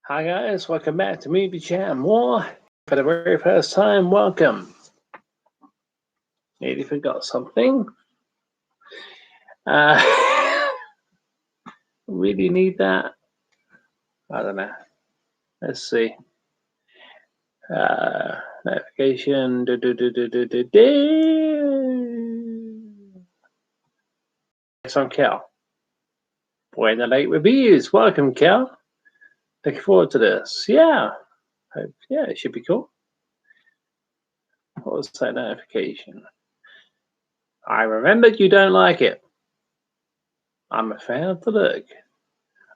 Hi guys, welcome back to Movie Chat and More. For the very first time, welcome. Nearly forgot something. Really need that? I don't know. Let's see. Notification. It's on Cal. Boy in the Late Reviews. Welcome, Cal. Looking forward to this. Yeah. Yeah, it should be cool. What was that notification? I remembered you don't like it. I'm a fan of the look.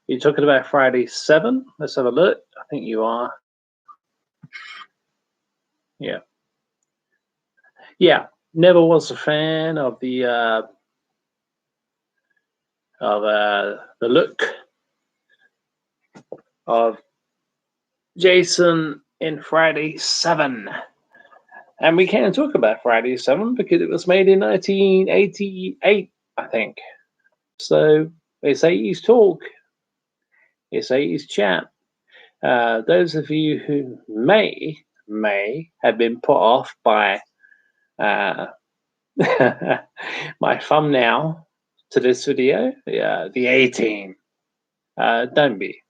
You're talking about Friday 7? Let's have a look. I think you are. Yeah. Yeah. Never was a fan of the look of Jason in Friday 7. And we can talk about Friday 7 because it was made in 1988, I think. So it's 80s talk. It's 80s chat. Those of you who may have been put off by my thumbnail to this video, the 18. Don't be.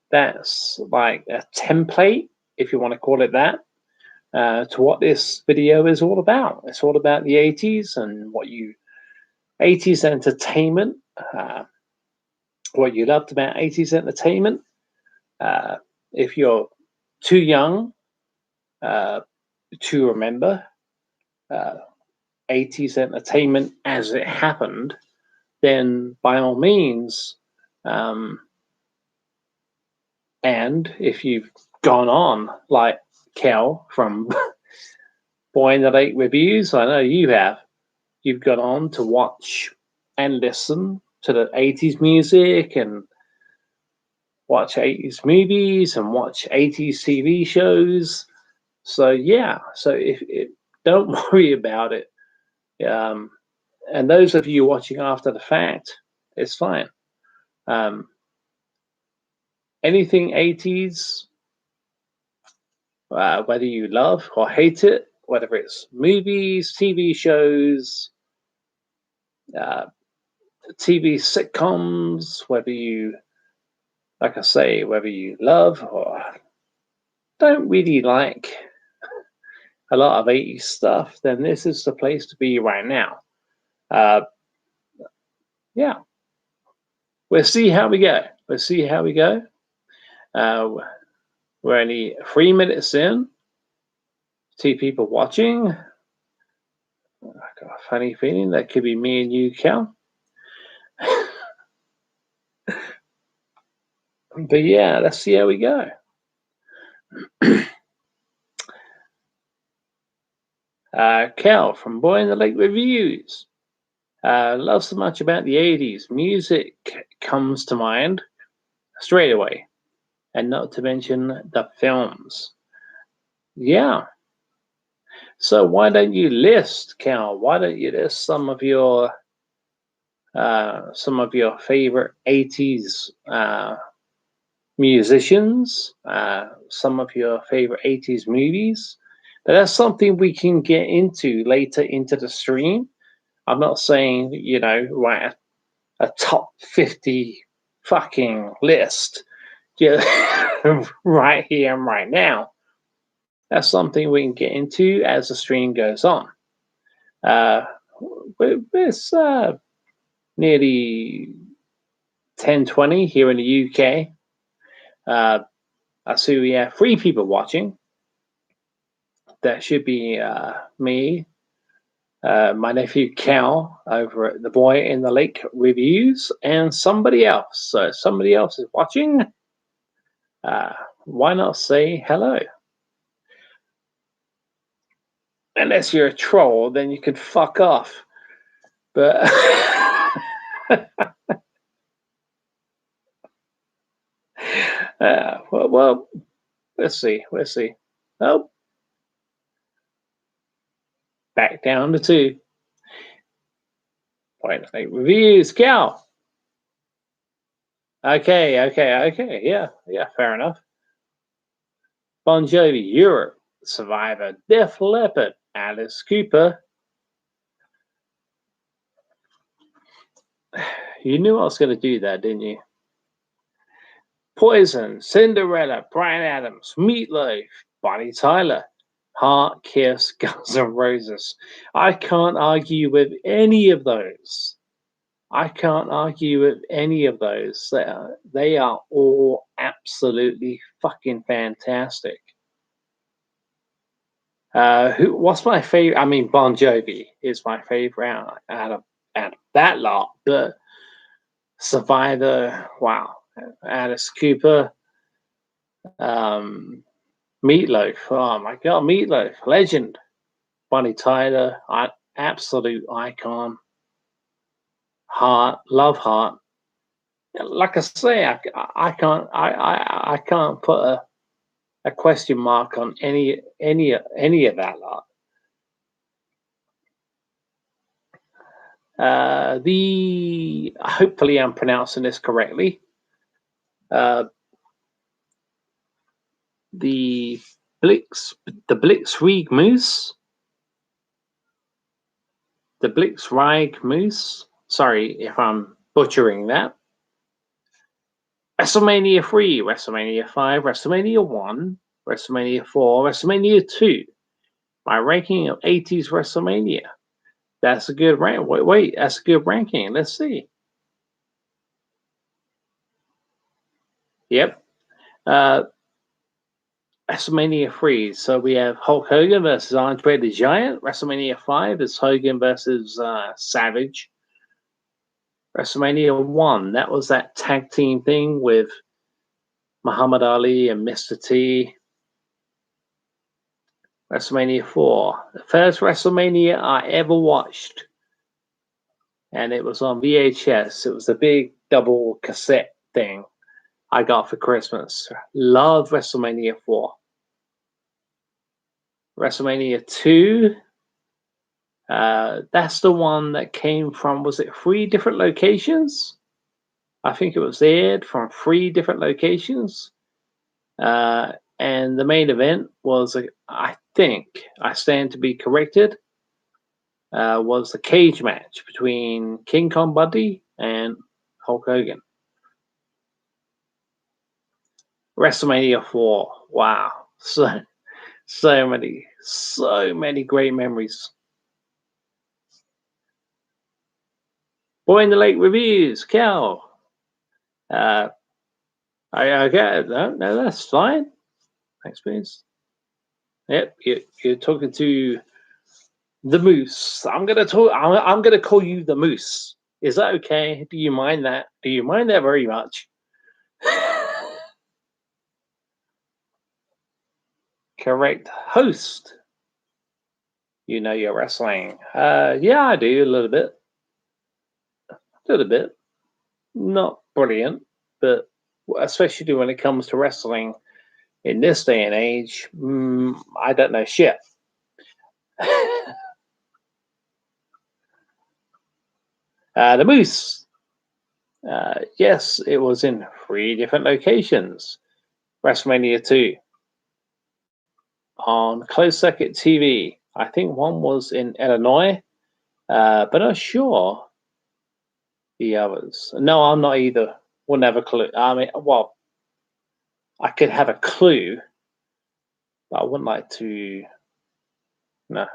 That's like a template, if you want to call it that, to what this video is all about. It's all about the 80s and 80s entertainment, what you loved about 80s entertainment. If you're too young to remember 80s entertainment as it happened, then by all means, and if you've gone on like Kel from Boy in the Late Reviews, I know you have, you've gone on to watch and listen to the 80s music and watch 80s movies and watch 80s TV shows. So yeah, so if don't worry about it. And those of you watching after the fact, it's fine. Anything 80s, whether you love or hate it, whether it's movies, TV shows, TV sitcoms, whether you, like I say, whether you love or don't really like a lot of 80s stuff, then this is the place to be right now. Yeah. We'll see how we go. We're only 3 minutes in. 2 people watching. I've got a funny feeling that could be me and you, Cal. But yeah, let's see how we go. Cal from Boy in the Lake Reviews. Love so much about the 80s. Music comes to mind straight away. And not to mention the films. Yeah. So why don't you list, Cal? Why don't you list some of your favorite 80s musicians, some of your favorite 80s movies? But that's something we can get into later into the stream. I'm not saying, write a top 50 fucking list right here and right now. That's something we can get into as the stream goes on. It's nearly 10:20 here in the UK. I see we have 3 people watching. That should be me, my nephew Cal over at the Boy in the Lake Reviews, and somebody else. So if somebody else is watching, why not say hello? Unless you're a troll, then you could fuck off. But well, let's see. Oh, back down to 2. Point of Lake Reviews, Cal. Okay. Yeah, fair enough. Bon Jovi, Europe, Survivor, Def Leppard, Alice Cooper. You knew I was going to do that, didn't you? Poison, Cinderella, Bryan Adams, Meatloaf, Bonnie Tyler, Heart, Kiss, Guns N' Roses. I can't argue with any of those. I can't argue with any of those. They are all absolutely fucking fantastic. What's my favorite? I mean, Bon Jovi is my favorite out of that lot, but Survivor, wow. Alice Cooper, um, Meatloaf, oh my god, Meatloaf, legend. Bonnie Tyler, absolute icon. Heart, love Heart. Like I say, I can't put a question mark on any of that lot. The hopefully I'm pronouncing this correctly. Uh, the Blitzkrieg Moose, the Blitzkrieg Moose. Sorry if I'm butchering that. WrestleMania 3, WrestleMania 5, WrestleMania 1, WrestleMania 4, WrestleMania 2. My ranking of 80's WrestleMania. That's a good rank. Wait, that's a good ranking. Let's see. Yep. WrestleMania 3. So we have Hulk Hogan versus Andre the Giant. WrestleMania 5 is Hogan versus Savage. WrestleMania 1, that was that tag team thing with Muhammad Ali and Mr. T. WrestleMania 4, the first WrestleMania I ever watched. And it was on VHS. It was a big double cassette thing I got for Christmas. Love WrestleMania 4. WrestleMania 2, that's the one that came from, was it 3 different locations? I think it was aired from 3 different locations. And the main event was, I think, I stand to be corrected, was the cage match between King Kong Bundy and Hulk Hogan. WrestleMania 4, wow, so many great memories. Boy in the Lake reviews, Cal. I get it. No, that's fine. Thanks, please. Yep, you're talking to the Moose. I'm gonna call you the Moose. Is that okay? Do you mind that? Do you mind that very much? Correct host. You know your wrestling. Yeah, I do a little bit. A little bit. Not brilliant, but especially when it comes to wrestling in this day and age, I don't know shit. The Moose. Yes, it was in 3 different locations. WrestleMania 2 on closed circuit TV. I think one was in Illinois, but I'm not sure the others. No, I'm not either. Wouldn't have a clue. I mean, well, I could have a clue, but I wouldn't like to. No.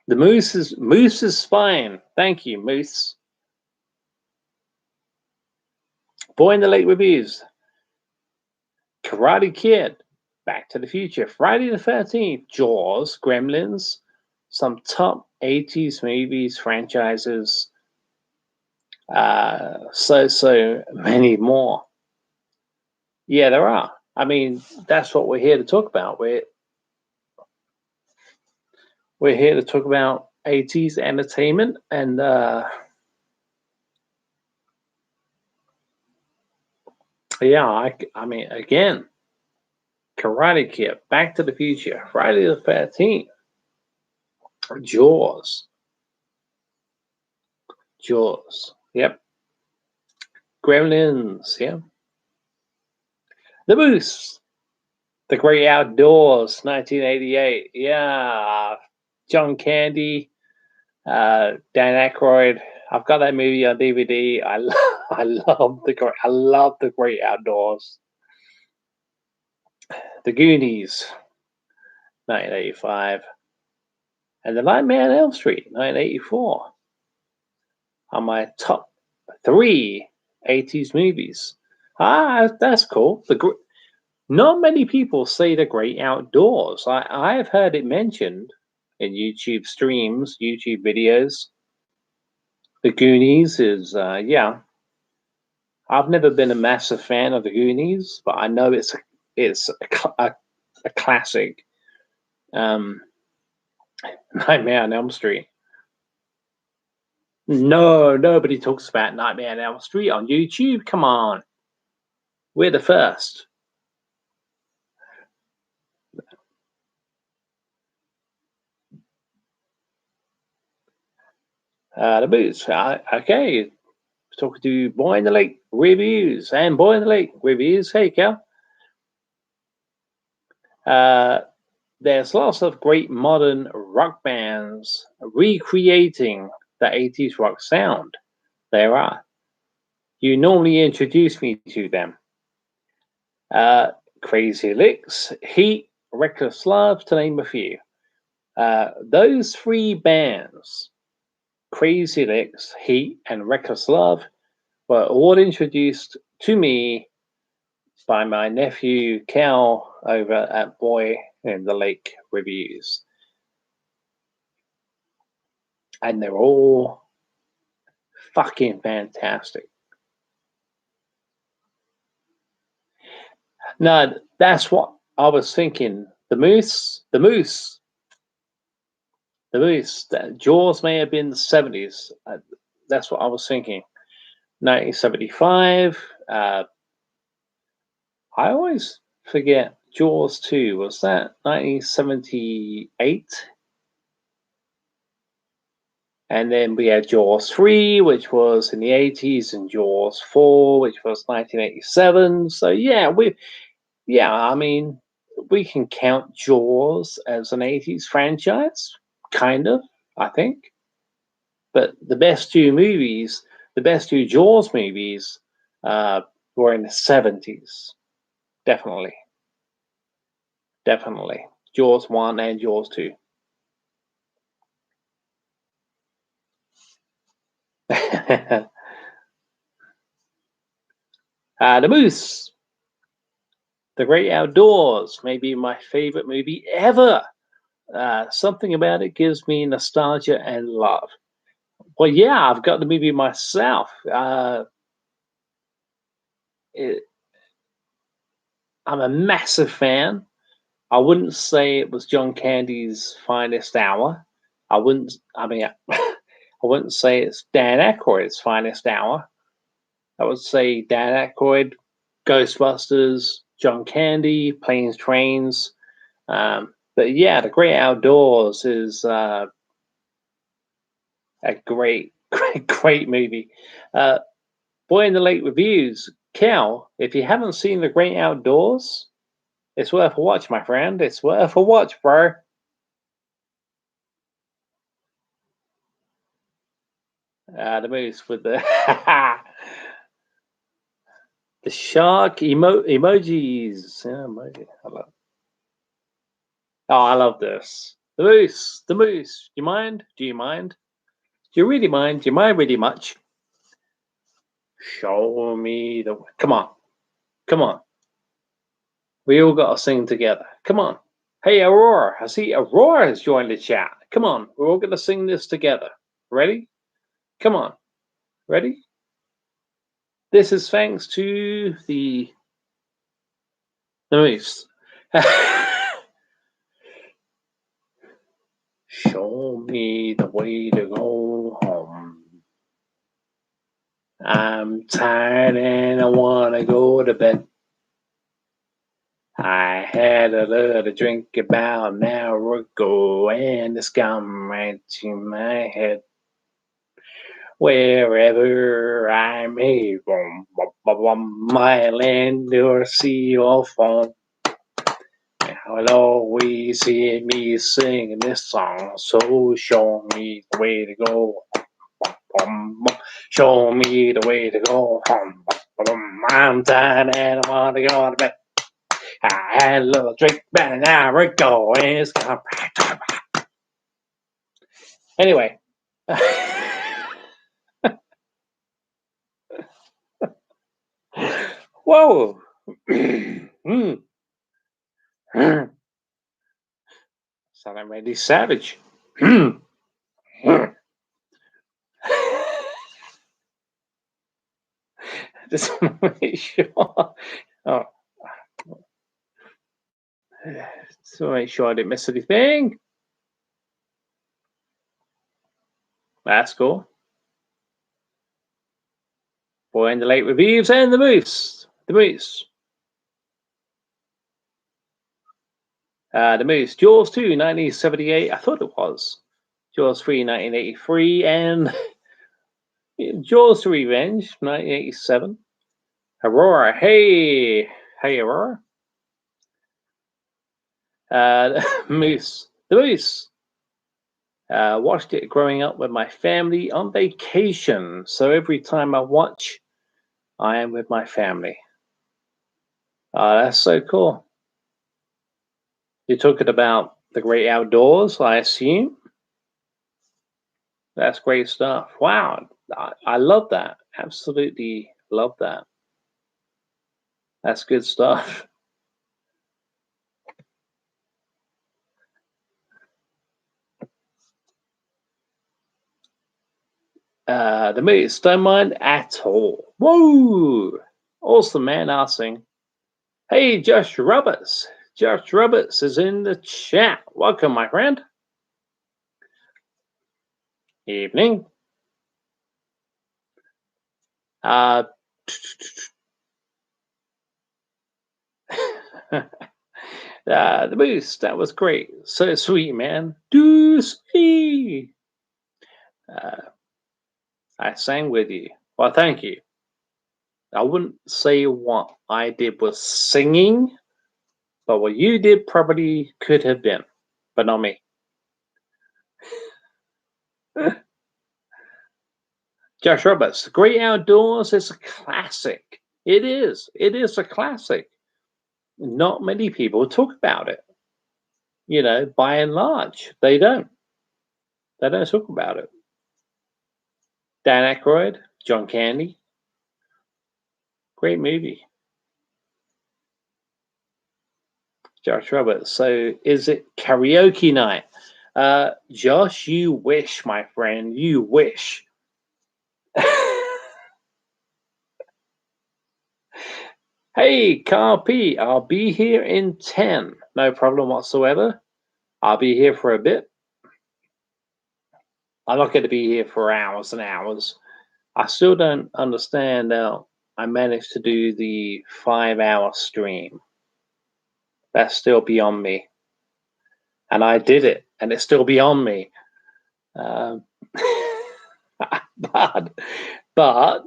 The Moose is fine. Thank you, Moose. Boy in the Lake reviews. Karate Kid, Back to the Future, Friday the 13th, Jaws, Gremlins, some top 80's movies, franchises, so many more. Yeah, there are. I mean, that's what we're here to talk about. We're here to talk about 80's entertainment, and yeah, I mean, again, Karate Kid, Back to the Future, Friday the 13th, Jaws. Yep. Gremlins, yeah. The Moose, The Great Outdoors, 1988, yeah. John Candy, Dan Aykroyd. I've got that movie on DVD. I love the Great Outdoors. The Goonies, 1985, and The Nightmare on Elm Street, 1984, are my top 3 80s movies. That's cool. Not many people say The Great Outdoors. I have heard it mentioned in YouTube streams, YouTube videos. The Goonies is, yeah. I've never been a massive fan of The Goonies, but I know it's a classic. Nightmare on Elm Street. No, nobody talks about Nightmare on Elm Street on YouTube. Come on. We're the first. The Boots. Okay. Talking to Boy in the Lake Reviews. And Boy in the Lake Reviews. Hey, Cal. There's lots of great modern rock bands recreating the 80s rock sound. There are. You normally introduce me to them. Crazy Licks, Heat, Reckless Love, to name a few. Those 3 bands, Crazy Licks, Heat, and Reckless Love, were all introduced to me by my nephew Cal over at Boy in the Lake Reviews. And they're all fucking fantastic. No, that's what I was thinking. The Moose. Jaws may have been the 70s. That's what I was thinking. 1975. I always forget Jaws 2. Was that 1978? And then we had Jaws 3, which was in the 80s, and Jaws 4, which was 1987. So yeah, I mean, we can count Jaws as an 80s franchise, kind of, I think. But the best 2 Jaws movies, were in the 70s. Definitely. Jaws 1 and Jaws 2. The Moose, The Great Outdoors, may be my favorite movie ever. Something about it gives me nostalgia and love. Well, yeah, I've got the movie myself. I'm a massive fan. I wouldn't say it was John Candy's finest hour. I wouldn't say it's Dan Aykroyd's finest hour. I would say Dan Aykroyd, Ghostbusters, John Candy, Planes, Trains. But yeah, The Great Outdoors is a great movie. Boy in the Lake Reviews. Cal, if you haven't seen The Great Outdoors, it's worth a watch, my friend. It's worth a watch, bro. The moose with the the shark emojis. Yeah, emoji. I love this. The moose. Do you mind? Do you really mind? Do you mind really much? Show me the. Come on. We all got to sing together. Come on. Hey, Aurora. I see Aurora has joined the chat. Come on. We're all going to sing this together. Ready? Come on. Ready? This is thanks to the moose. Show me the way to go home. I'm tired and I want to go to bed. I had a little drink about an hour ago and it's come right to my head. Wherever I may roam, my land or sea or foam, I'll always hear me sing this song. So show me the way to go. Show me the way to go. I'm tired and I want to go to bed. I had a little drink, and now we're going. It's gonna... Anyway. Whoa. Sounding really savage. Just want to make sure. Oh. Just want to make sure I didn't miss anything. That's cool. Boy and the Late Reviews and the Moose. The Moose. The Moose. Jaws 2, 1978. I thought it was. Jaws 3, 1983. And Jaws 2 Revenge, 1987. Aurora. Hey. Hey, Aurora. Moose. The Moose. Watched it growing up with my family on vacation. So every time I watch, I am with my family. That's so cool. You're talking about the great outdoors, I assume? That's great stuff. Wow. I love that. Absolutely love that. That's good stuff. The Moose, don't mind at all. Whoa! Awesome, man, asking. Hey, Josh Roberts. Josh Roberts is in the chat. Welcome, my friend. Evening. The Moose, that was great. So sweet, man. Too sweet. I sang with you. Well, thank you. I wouldn't say what I did was singing, but what you did probably could have been, but not me. Josh Roberts, The Great Outdoors is a classic. It is. It is a classic. Not many people talk about it. You know, by and large, they don't. They don't talk about it. Dan Aykroyd, John Candy. Great movie. Josh Roberts. So is it karaoke night? Josh, you wish, my friend. You wish. Hey, Carl P. I'll be here in 10. No problem whatsoever. I'll be here for a bit. I'm not going to be here for hours and hours. I still don't understand how I managed to do the 5-hour stream. That's still beyond me. And I did it, and it's still beyond me. But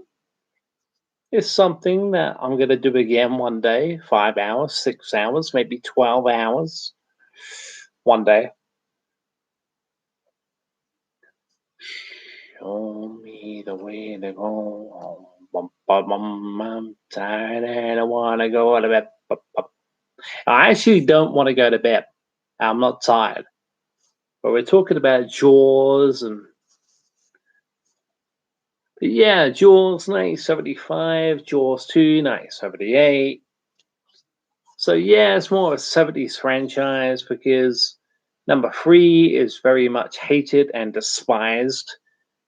it's something that I'm going to do again one day. 5 hours, 6 hours, maybe 12 hours one day. Show me the way to go home. I'm tired and I want to go to bed. I actually don't want to go to bed. I'm not tired. But we're talking about Jaws and yeah, Jaws 1975, Jaws 2 1978. So yeah, it's more of a 70s franchise because number 3 is very much hated and despised.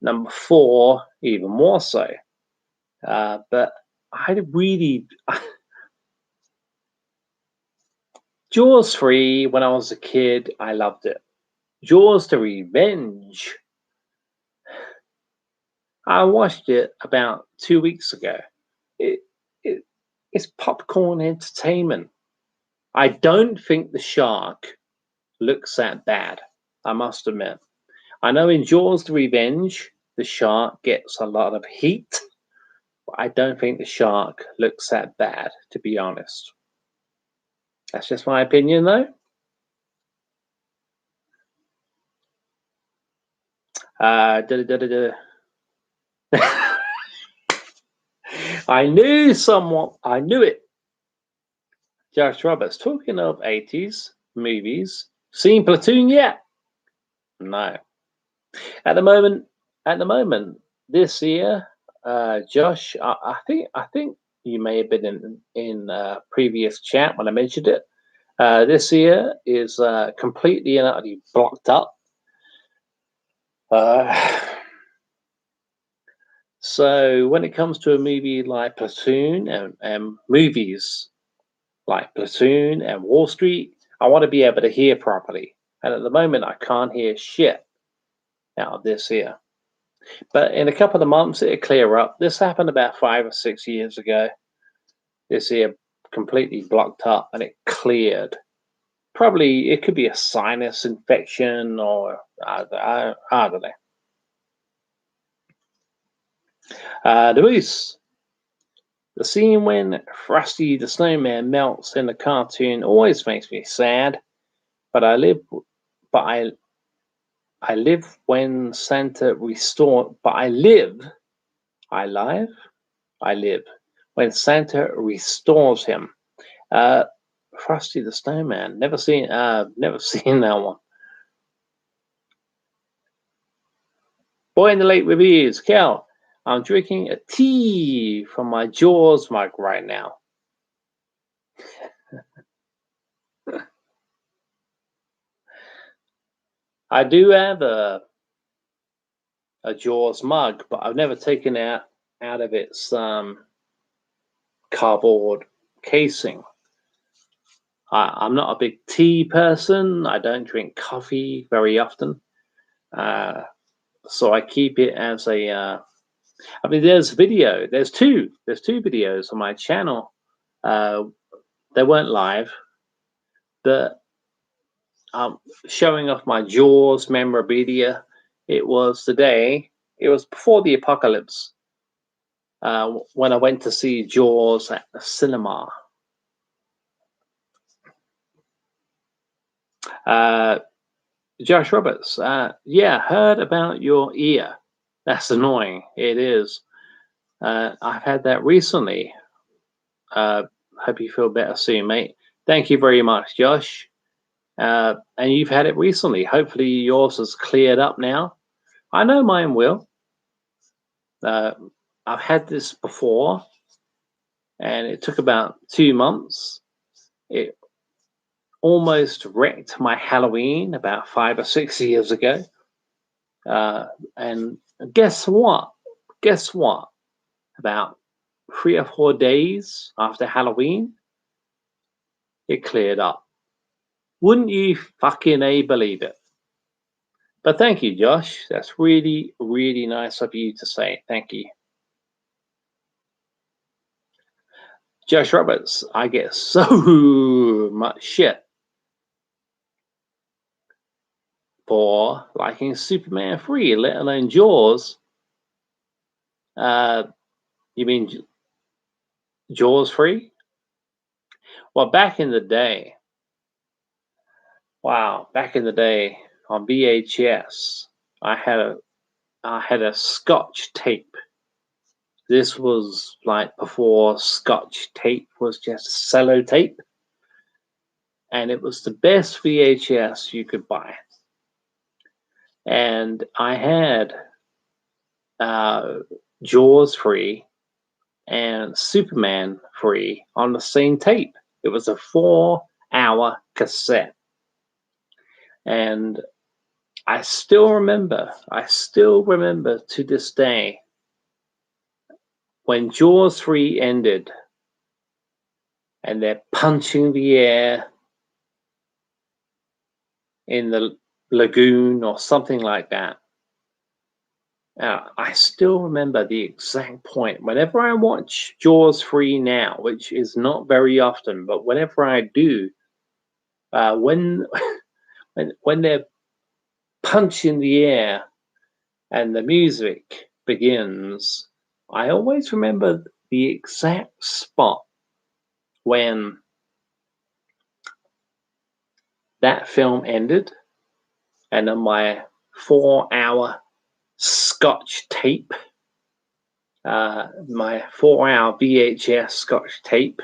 Number 4, even more so. But I really... Jaws 3, when I was a kid, I loved it. Jaws the Revenge. I watched it about 2 weeks ago. It's popcorn entertainment. I don't think the shark looks that bad, I must admit. I know in Jaws the Revenge, the shark gets a lot of heat. But I don't think the shark looks that bad, to be honest. That's just my opinion, though. I knew someone. I knew it. Josh Roberts. Talking of 80s movies, seen Platoon yet? No. At the moment, this year, Josh, I think you may have been in previous chat when I mentioned it. This year is completely and utterly blocked up. So when it comes to a movie like Platoon and movies like Platoon and Wall Street, I want to be able to hear properly. And at the moment, I can't hear shit out of this here. But in a couple of months, it'll clear up. This happened about 5 or 6 years ago. This here completely blocked up and it cleared. Probably it could be a sinus infection or I don't know. The Moose. The scene when Frosty the Snowman melts in the cartoon always makes me sad. But I live when Santa restores. But I live when Santa restores him. Frosty the Snowman. Never seen that one. Boy in the Late reviews. Cal, I'm drinking a tea from my Jaws mug right now. I do have a Jaws mug, but I've never taken it out of its cardboard casing. I'm not a big tea person. I don't drink coffee very often. So I keep it as a I mean, there's video. There's two videos on my channel. They weren't live, but I'm showing off my Jaws memorabilia. It was before the apocalypse, when I went to see Jaws at the cinema. Josh Roberts, yeah, heard about your ear. That's annoying. It is. I've had that recently. Hope you feel better soon, mate. Thank you very much, Josh. And you've had it recently. Hopefully yours has cleared up now. I know mine will. I've had this before, and it took about 2 months. It almost wrecked my Halloween about 5 or 6 years ago. And guess what? About 3 or 4 days after Halloween, it cleared up. Wouldn't you fucking believe it? But thank you, Josh. That's really, really nice of you to say. Thank you. Josh Roberts, I get so much shit for liking Superman 3, let alone Jaws. You mean Jaws 3? Well, back in the day on VHS, I had a Scotch tape. This was like before Scotch tape was just sellotape, and it was the best VHS you could buy. And I had Jaws 3 and Superman 3 on the same tape. It was a 4-hour cassette. And I still remember to this day when Jaws 3 ended and they're punching the air in the lagoon or something like that. I still remember the exact point. Whenever I watch Jaws 3 now, which is not very often, but whenever I do, when they're punching the air and the music begins. I always remember the exact spot when that film ended, and on my 4-hour Scotch tape, my 4-hour VHS Scotch tape,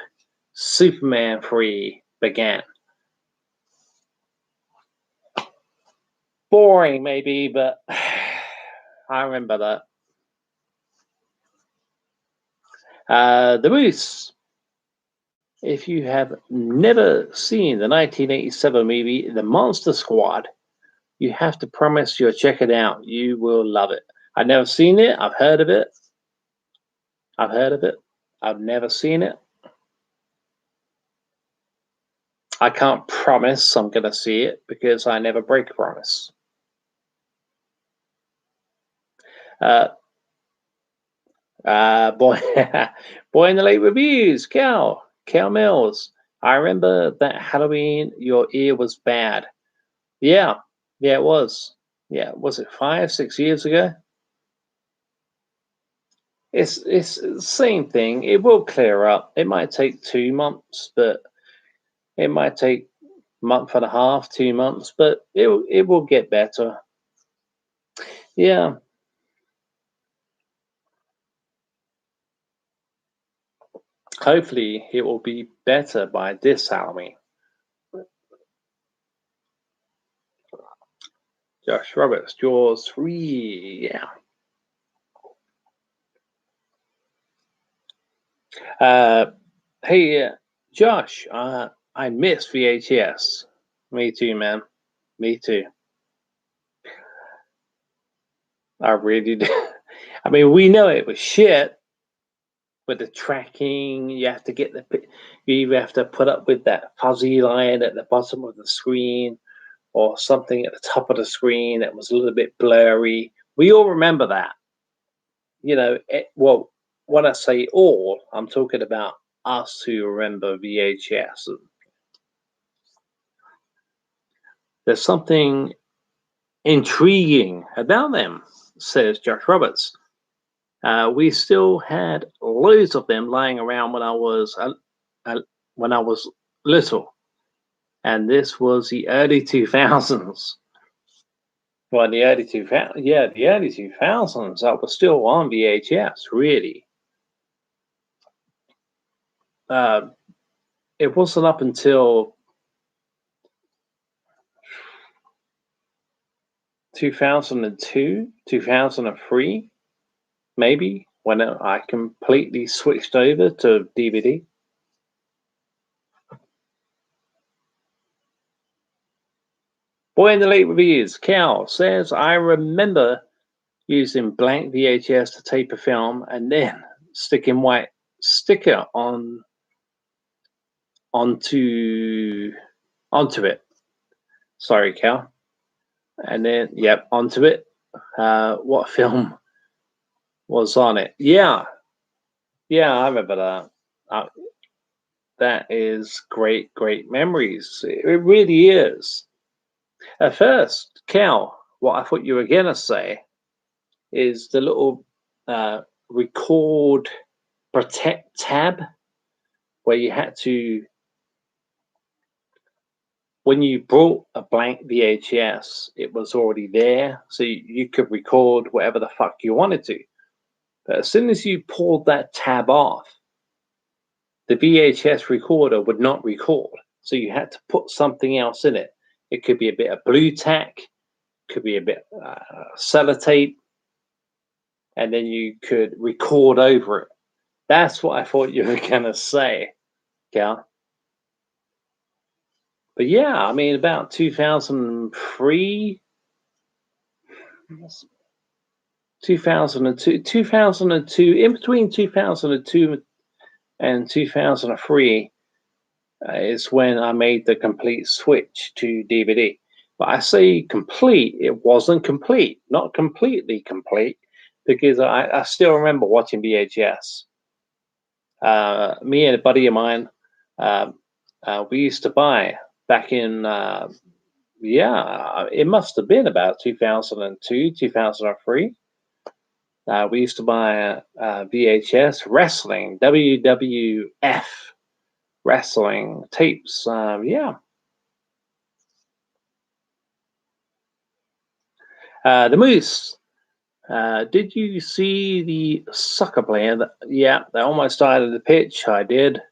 Superman 3 began. Boring, maybe, but I remember that. The Moose. If you have never seen the 1987 movie The Monster Squad, you have to promise you'll check it out. You will love it. I've never seen it. I've heard of it. I've never seen it. I can't promise I'm going to see it because I never break a promise. Boy, boy in the late reviews, Cal Mills. I remember that Halloween, your ear was bad. Yeah, it was. Yeah, was it 5, 6 years ago? It's the same thing. It will clear up. It might take 2 months, but it might take month and a half, 2 months, but it will get better. Yeah. Hopefully it will be better by this Halloween. Josh Roberts, Jaws 3, yeah. Hey, Josh, I miss VHS. Me too, man. Me too. I really do. I mean, we know it was shit with the tracking. You have to get you either have to put up with that fuzzy line at the bottom of the screen or something at the top of the screen that was a little bit blurry. We all remember that. You know, well, when I say all, I'm talking about us who remember VHS. There's something intriguing about them, says Josh Roberts. We still had loads of them lying around when I was little, and this was the early 2000s. Well, the early 2000s, yeah, the early 2000s. I was still on VHS, really. It wasn't up until 2002, 2003, maybe, when I completely switched over to DVD. Boy in the late reviews, Cal says, I remember using blank VHS to tape a film and then sticking white sticker onto it. Sorry, Cal. And then, yep, onto it. What film was on it? Yeah, I remember that. That is great memories. It really is. At first, Cal, what I thought you were gonna say is the little record protect tab where you had to, when you brought a blank VHS, it was already there, so you could record whatever the fuck you wanted to. But as soon as you pulled that tab off, the VHS recorder would not record, so you had to put something else in it. It could be a bit of blue tack, could be a bit sellotape, and then you could record over it. That's what I thought you were gonna say, Cal. But yeah, I mean, about 2003, 2002, in between 2002 and 2003 is when I made the complete switch to DVD. But I say complete, it wasn't complete, not completely complete, because I still remember watching VHS. Me and a buddy of mine, we used to buy back in Yeah, it must have been about 2002, 2003. We used to buy VHS wrestling, WWF wrestling tapes. Yeah. The Moose. Did you see the soccer player? Yeah, they almost died of the pitch. I did.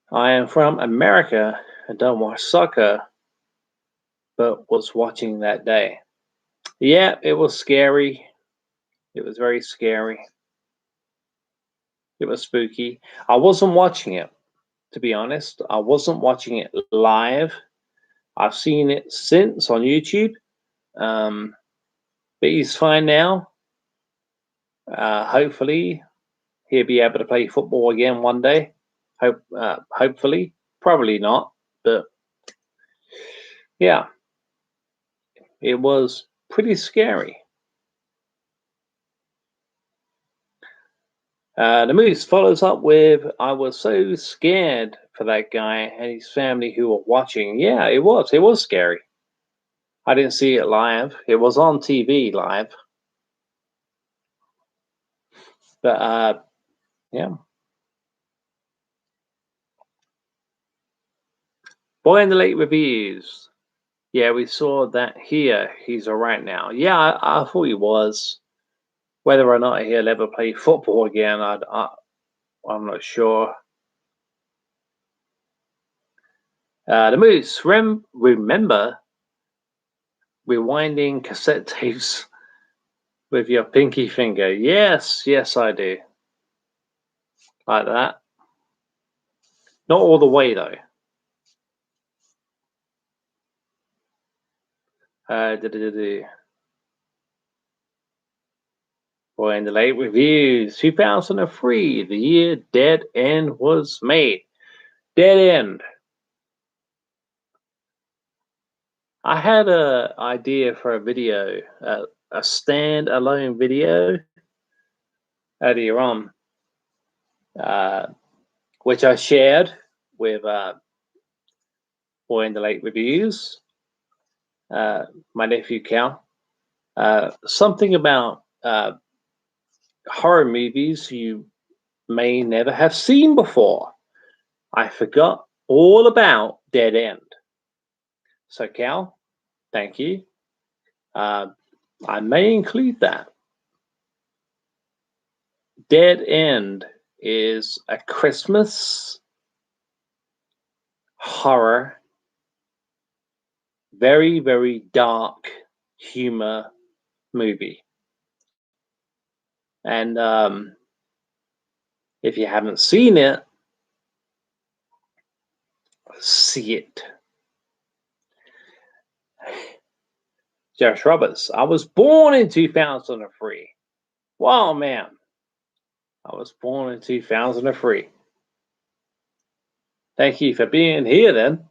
I am from America and don't watch soccer, but was watching that day. Yeah, it was scary. It was very scary. It was spooky. I wasn't watching it, to be honest. I wasn't watching it live. I've seen it since on YouTube. Um, but he's fine now. Hopefully, he'll be able to play football again one day. Hopefully, probably not, but yeah, it was pretty scary. The Moose follows up with, "I was so scared for that guy and his family who were watching." Yeah, it was. It was scary. I didn't see it live. It was on TV live, but yeah. Boy in the Lake reviews. Yeah, we saw that here. He's all right now. Yeah, I thought he was. Whether or not he'll ever play football again, I'm not sure. The Moose. Remember rewinding cassette tapes with your pinky finger? Yes, yes, I do. Like that. Not all the way though. Boy in the Late reviews. 2003, the year Dead End was made. Dead End. I had a idea for a video, a stand-alone video earlier on, uh, which I shared with Boy in the Late reviews, my nephew Cal. Something about horror movies you may never have seen before. I forgot all about Dead End. So, Cal, thank you. I may include that. Dead End is a Christmas horror, very, very dark humor movie. And if you haven't seen it, see it. Josh Roberts. I was born in 2003. Wow, man. I was born in 2003. Thank you for being here then.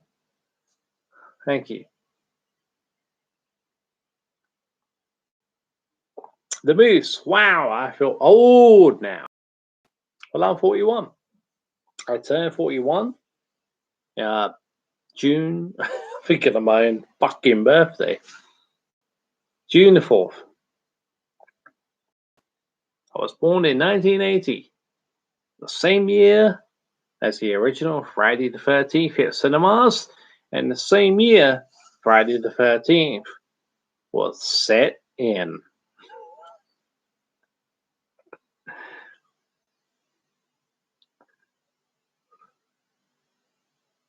Thank you. The Moose. Wow, I feel old now. Well, I'm 41. I turned 41. June. Thinking of my own fucking birthday. June the 4th. I was born in 1980. The same year as the original Friday the 13th hit cinemas, and the same year Friday the 13th was set in.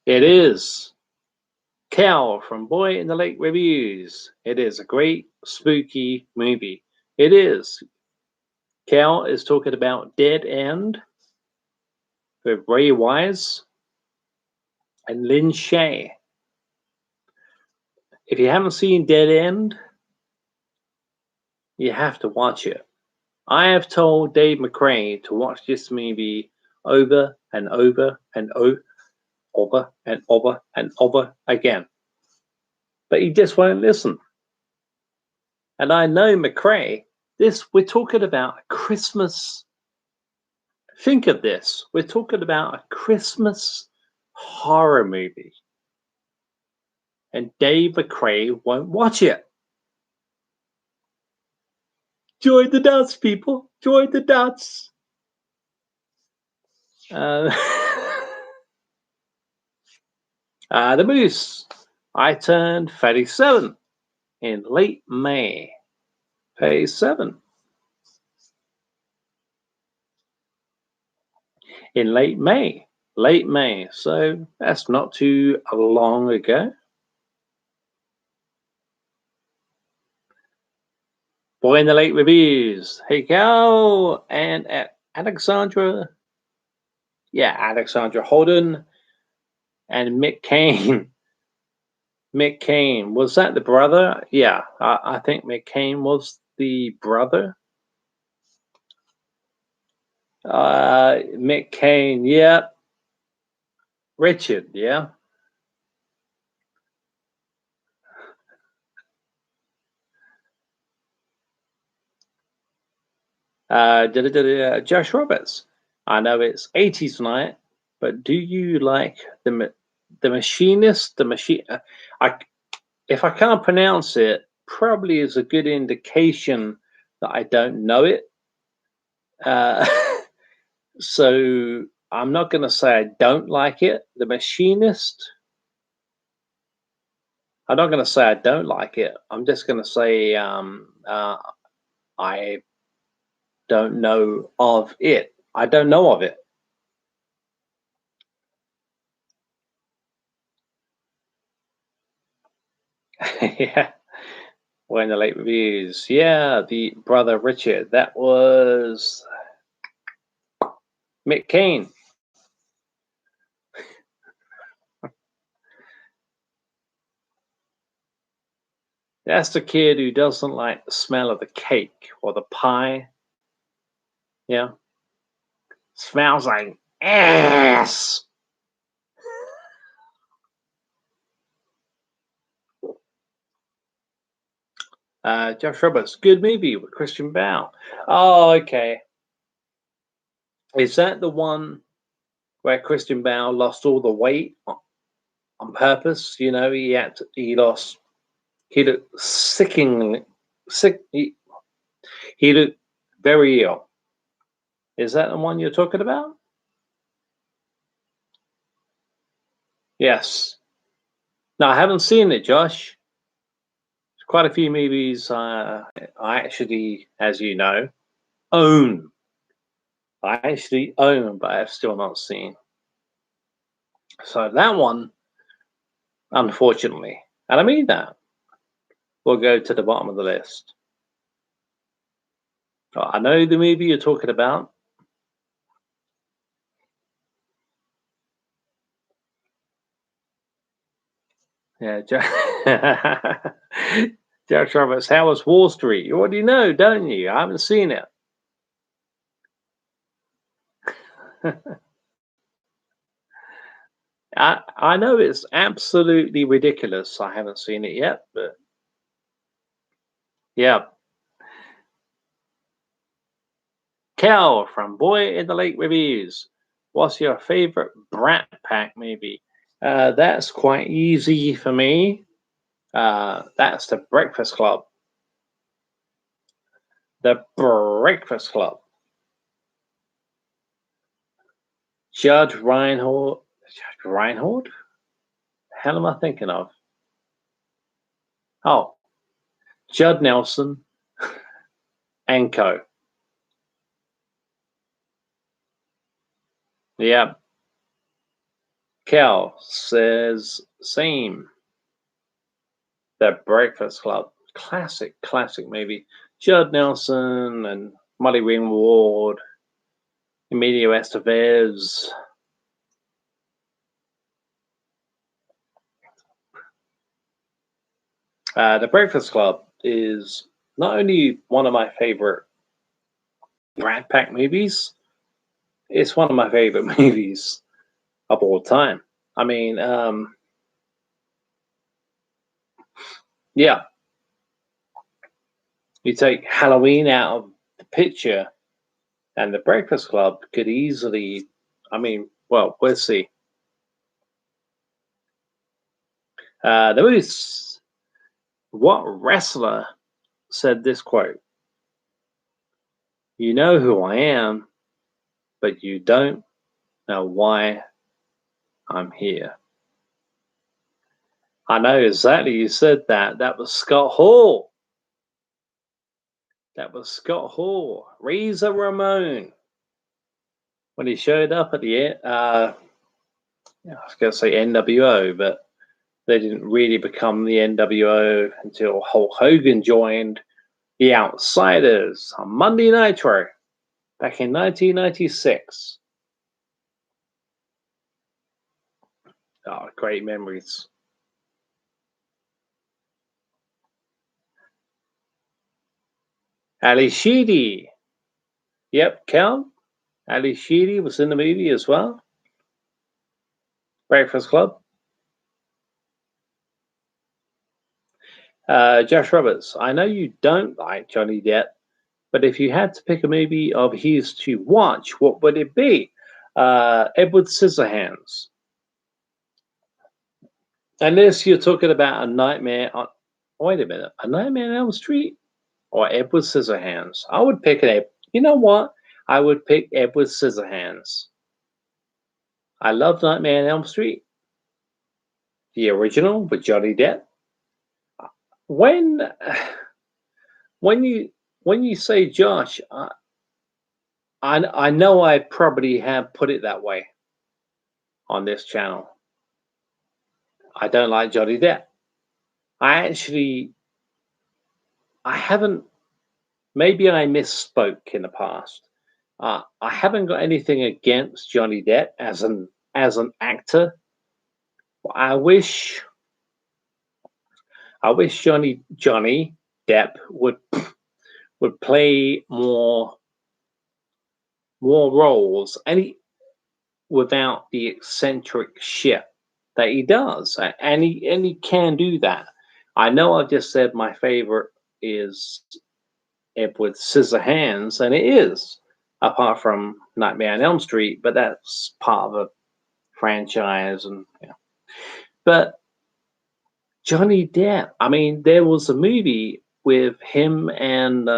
It is Cal from Boy in the Lake reviews. It is a great spooky movie. It is. Cal is talking about Dead End with Ray Wise and Lynn Shay. If you haven't seen Dead End, you have to watch it. I have told Dave McCray to watch this movie over and over and over and over and over again. But he just won't listen. And I know McCray, we're talking about a Christmas. Think of this. We're talking about a Christmas horror movie. and Dave McRae won't watch it. Join the nuts, people. Join the nuts. The Moose. I turned 37 in late May. 37. In late May. Late May. So that's not too long ago. Boy in the Lake reviews. Hey, Cal and Alexandra. Yeah, Alexandra Holden and Mick Kane. Mick Kane. Was that the brother? Yeah, I think Mick Kane was the brother. Mick Kane. Yeah. Richard. Yeah. Josh Roberts. I know it's 80s night, but do you like the machinist? The machine. If I can't pronounce it, probably is a good indication that I don't know it. So I'm not going to say I don't like it. The machinist. I'm not going to say I don't like it. I'm just going to say I don't know of it. I don't know of it. Yeah. When the late reviews. Yeah, the brother Richard. That was Mick Kane. That's the kid who doesn't like the smell of the cake or the pie. Yeah. Smells like ass. Josh Roberts, good movie with Christian Bale. Oh, okay. Is that the one where Christian Bale lost all the weight on purpose? You know, he lost. He looked sickeningly sick. He looked very ill. Is that the one you're talking about? Yes. No, I haven't seen it, Josh. There's quite a few movies I actually, as you know, own. I actually own, but I've still not seen. So that one, unfortunately, and I mean that, will go to the bottom of the list. I know the movie you're talking about. Yeah, Josh Roberts. How was Wall Street? You already know, don't you? I haven't seen it. I know it's absolutely ridiculous. I haven't seen it yet, but yeah. Kel from Boy in the Lake reviews. What's your favorite Brat Pack movie? That's quite easy for me. That's The Breakfast Club. The Breakfast Club. Judge Reinhold. Judge Reinhold? Hell am I thinking of? Oh, Judd Nelson and Co. Yeah. Cal says same. The Breakfast Club. Classic movie. Judd Nelson and Molly Ringwald, Emilio Estevez. The Breakfast Club is not only one of my favorite Brat Pack movies, it's one of my favorite movies of all time. I mean, yeah, you take Halloween out of the picture, and The Breakfast Club could easily, I mean, well, we'll see. What wrestler said this quote? You know who I am, but you don't know why I'm here. I know exactly you said that. That was Scott Hall. That was Scott Hall. Razor Ramon. When he showed up at the end, I was going to say NWO, but they didn't really become the NWO until Hulk Hogan joined the Outsiders on Monday Nitro back in 1996. Oh, great memories. Ali Sheedy. Yep, Cal. Ali Sheedy was in the movie as well. Breakfast Club. Josh Roberts. I know you don't like Johnny Depp, but if you had to pick a movie of his to watch, what would it be? Edward Scissorhands. Unless you're talking about a nightmare on. Wait a minute, a Nightmare on Elm Street or Edward Scissorhands? I would pick You know what? I would pick Edward Scissorhands. I love Nightmare on Elm Street, the original with Johnny Depp. When you say Josh, I know I probably have put it that way on this channel. I don't like Johnny Depp. I haven't. Maybe I misspoke in the past. I haven't got anything against Johnny Depp as an actor. I wish Johnny Depp would play more roles, without the eccentric shit that he does, and he can do that. I know I just said my favorite is Edward Scissorhands, and it is, apart from Nightmare on Elm Street, but that's part of a franchise, and But Johnny Depp, I mean, there was a movie with him and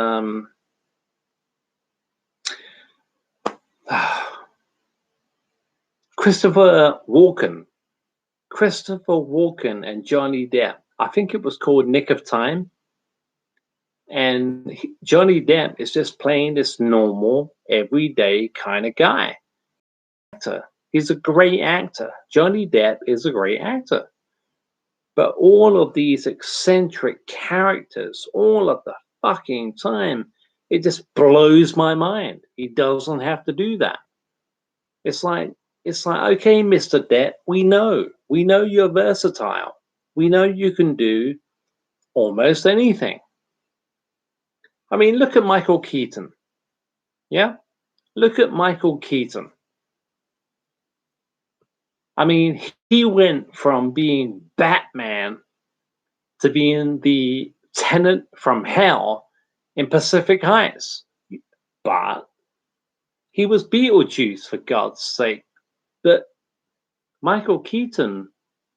Christopher Walken and Johnny Depp. I think it was called Nick of Time. And Johnny Depp is just playing this normal, everyday kind of guy. He's a great actor. Johnny Depp is a great actor. But all of these eccentric characters, all of the fucking time, it just blows my mind. He doesn't have to do that. It's like, okay, Mr. Depp, we know you're versatile. We know you can do almost anything. I mean, look at Michael Keaton. Yeah? Look at Michael Keaton. I mean, he went from being Batman to being the tenant from hell in Pacific Heights. But he was Beetlejuice, for God's sake. But Michael Keaton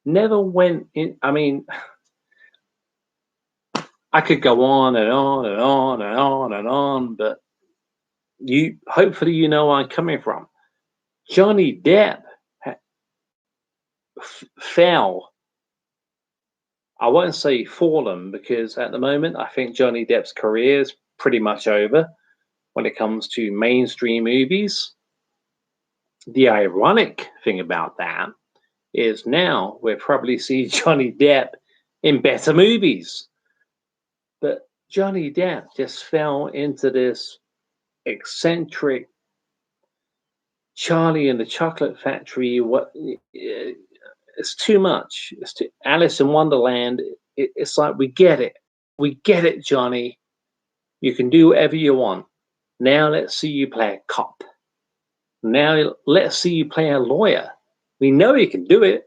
never went in. I mean, I could go on and on and on and on and on, but hopefully you know where I'm coming from. Johnny Depp fell. I won't say fallen, because at the moment I think Johnny Depp's career is pretty much over when it comes to mainstream movies. The ironic thing about that is now we'll probably see Johnny Depp in better movies. But Johnny Depp just fell into this eccentric Charlie and the Chocolate Factory. It's too much. It's too, Alice in Wonderland. It's like, we get it, Johnny. You can do whatever you want. Now let's see you play a cop. Now let's see you play a lawyer. We know you can do it.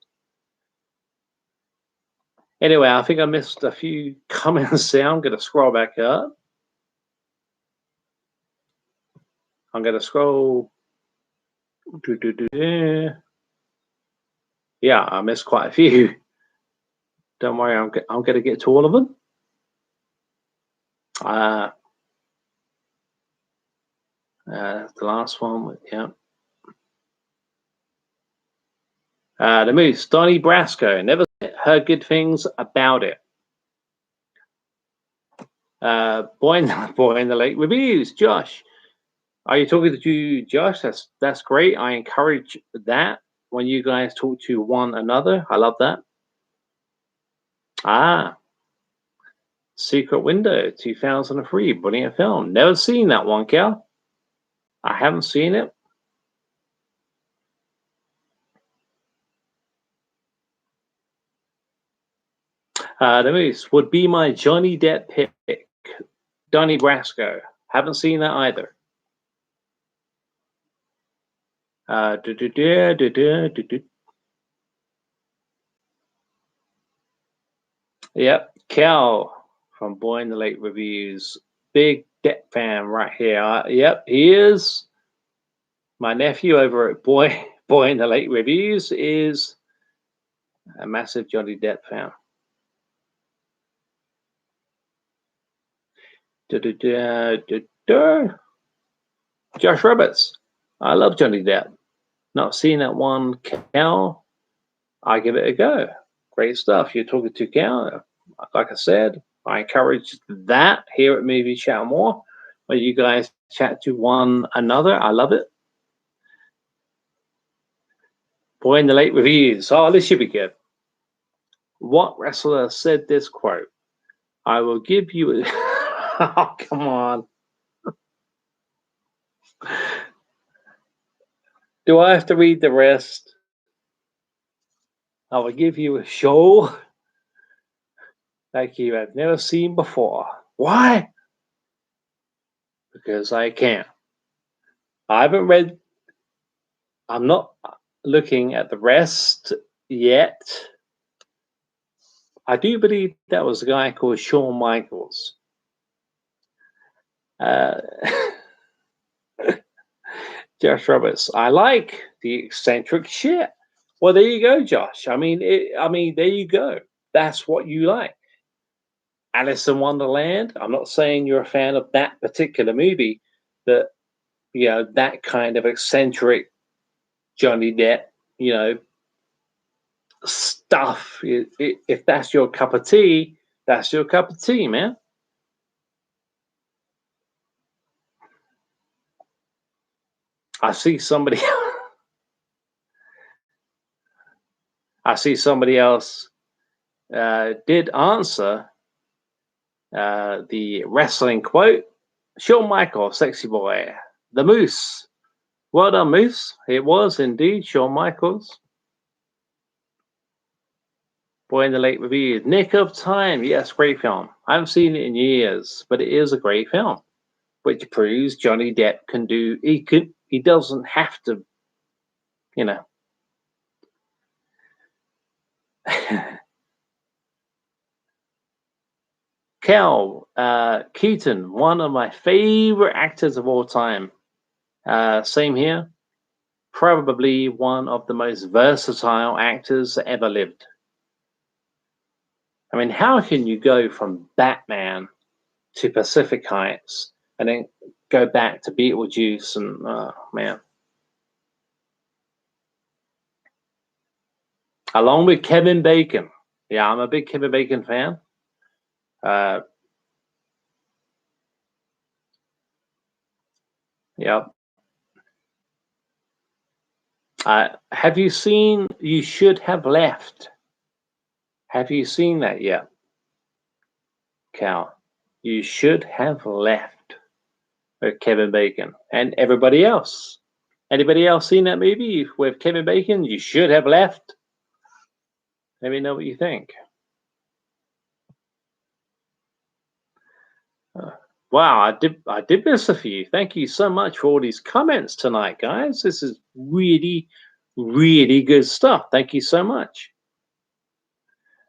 Anyway, I think I missed a few comments there. I'm going to scroll back up. I'm going to scroll. Yeah, I missed quite a few. Don't worry, I'm going to get to all of them. The last one, yeah. The Moose, Donnie Brasco. Never heard good things about it. Boy in the Lake reviews. Josh, are you talking to Josh? That's great. I encourage that when you guys talk to one another. I love that. Secret Window, 2003, brilliant film. Never seen that one, Cal. I haven't seen it. The Moose would be my Johnny Depp pick. Donnie Brasco. Haven't seen that either. Yep, Cal from Boy in the Lake reviews. Big Depp fan right here. Yep, he is. My nephew over at Boy in the Lake reviews is a massive Johnny Depp fan. Josh Roberts. I love Johnny Depp. Not seen that one, Cal. I give it a go. Great stuff. You're talking to Cal. Like I said, I encourage that here at Movie Chat More, where you guys chat to one another. I love it. Boy in the Lake reviews. Oh, this should be good. What wrestler said this quote? I will give you a... Oh, come on. Do I have to read the rest? I will give you a show like you have never seen before. Why? Because I can. I haven't read... I'm not looking at the rest yet. I do believe that was a guy called Shawn Michaels. Josh Roberts. I like the eccentric shit. Well, there you go, Josh. I mean, there you go. That's what you like. Alice in Wonderland. I'm not saying you're a fan of that particular movie, but that kind of eccentric Johnny Depp, stuff. If that's your cup of tea, that's your cup of tea, man. I see somebody else did answer the wrestling quote. Shawn Michaels, sexy boy. The Moose. Well done, Moose. It was indeed Shawn Michaels. Boy in the Lake review. Nick of Time. Yes, great film. I haven't seen it in years, but it is a great film, which proves Johnny Depp can do. He doesn't have to, Cal Keaton, one of my favorite actors of all time. Same here. Probably one of the most versatile actors that ever lived. I mean, how can you go from Batman to Pacific Heights and then go back to Beetlejuice? And man, along with Kevin Bacon. Yeah, I'm a big Kevin Bacon fan. Yeah. Have you seen You Should Have Left? Have you seen that yet, Cal? You Should Have Left with Kevin Bacon and everybody else. Anybody else seen that movie with Kevin Bacon? You Should Have Left. Let me know what you think. Wow, I did miss a few. Thank you so much for all these comments tonight, guys. This is really, really good stuff. Thank you so much.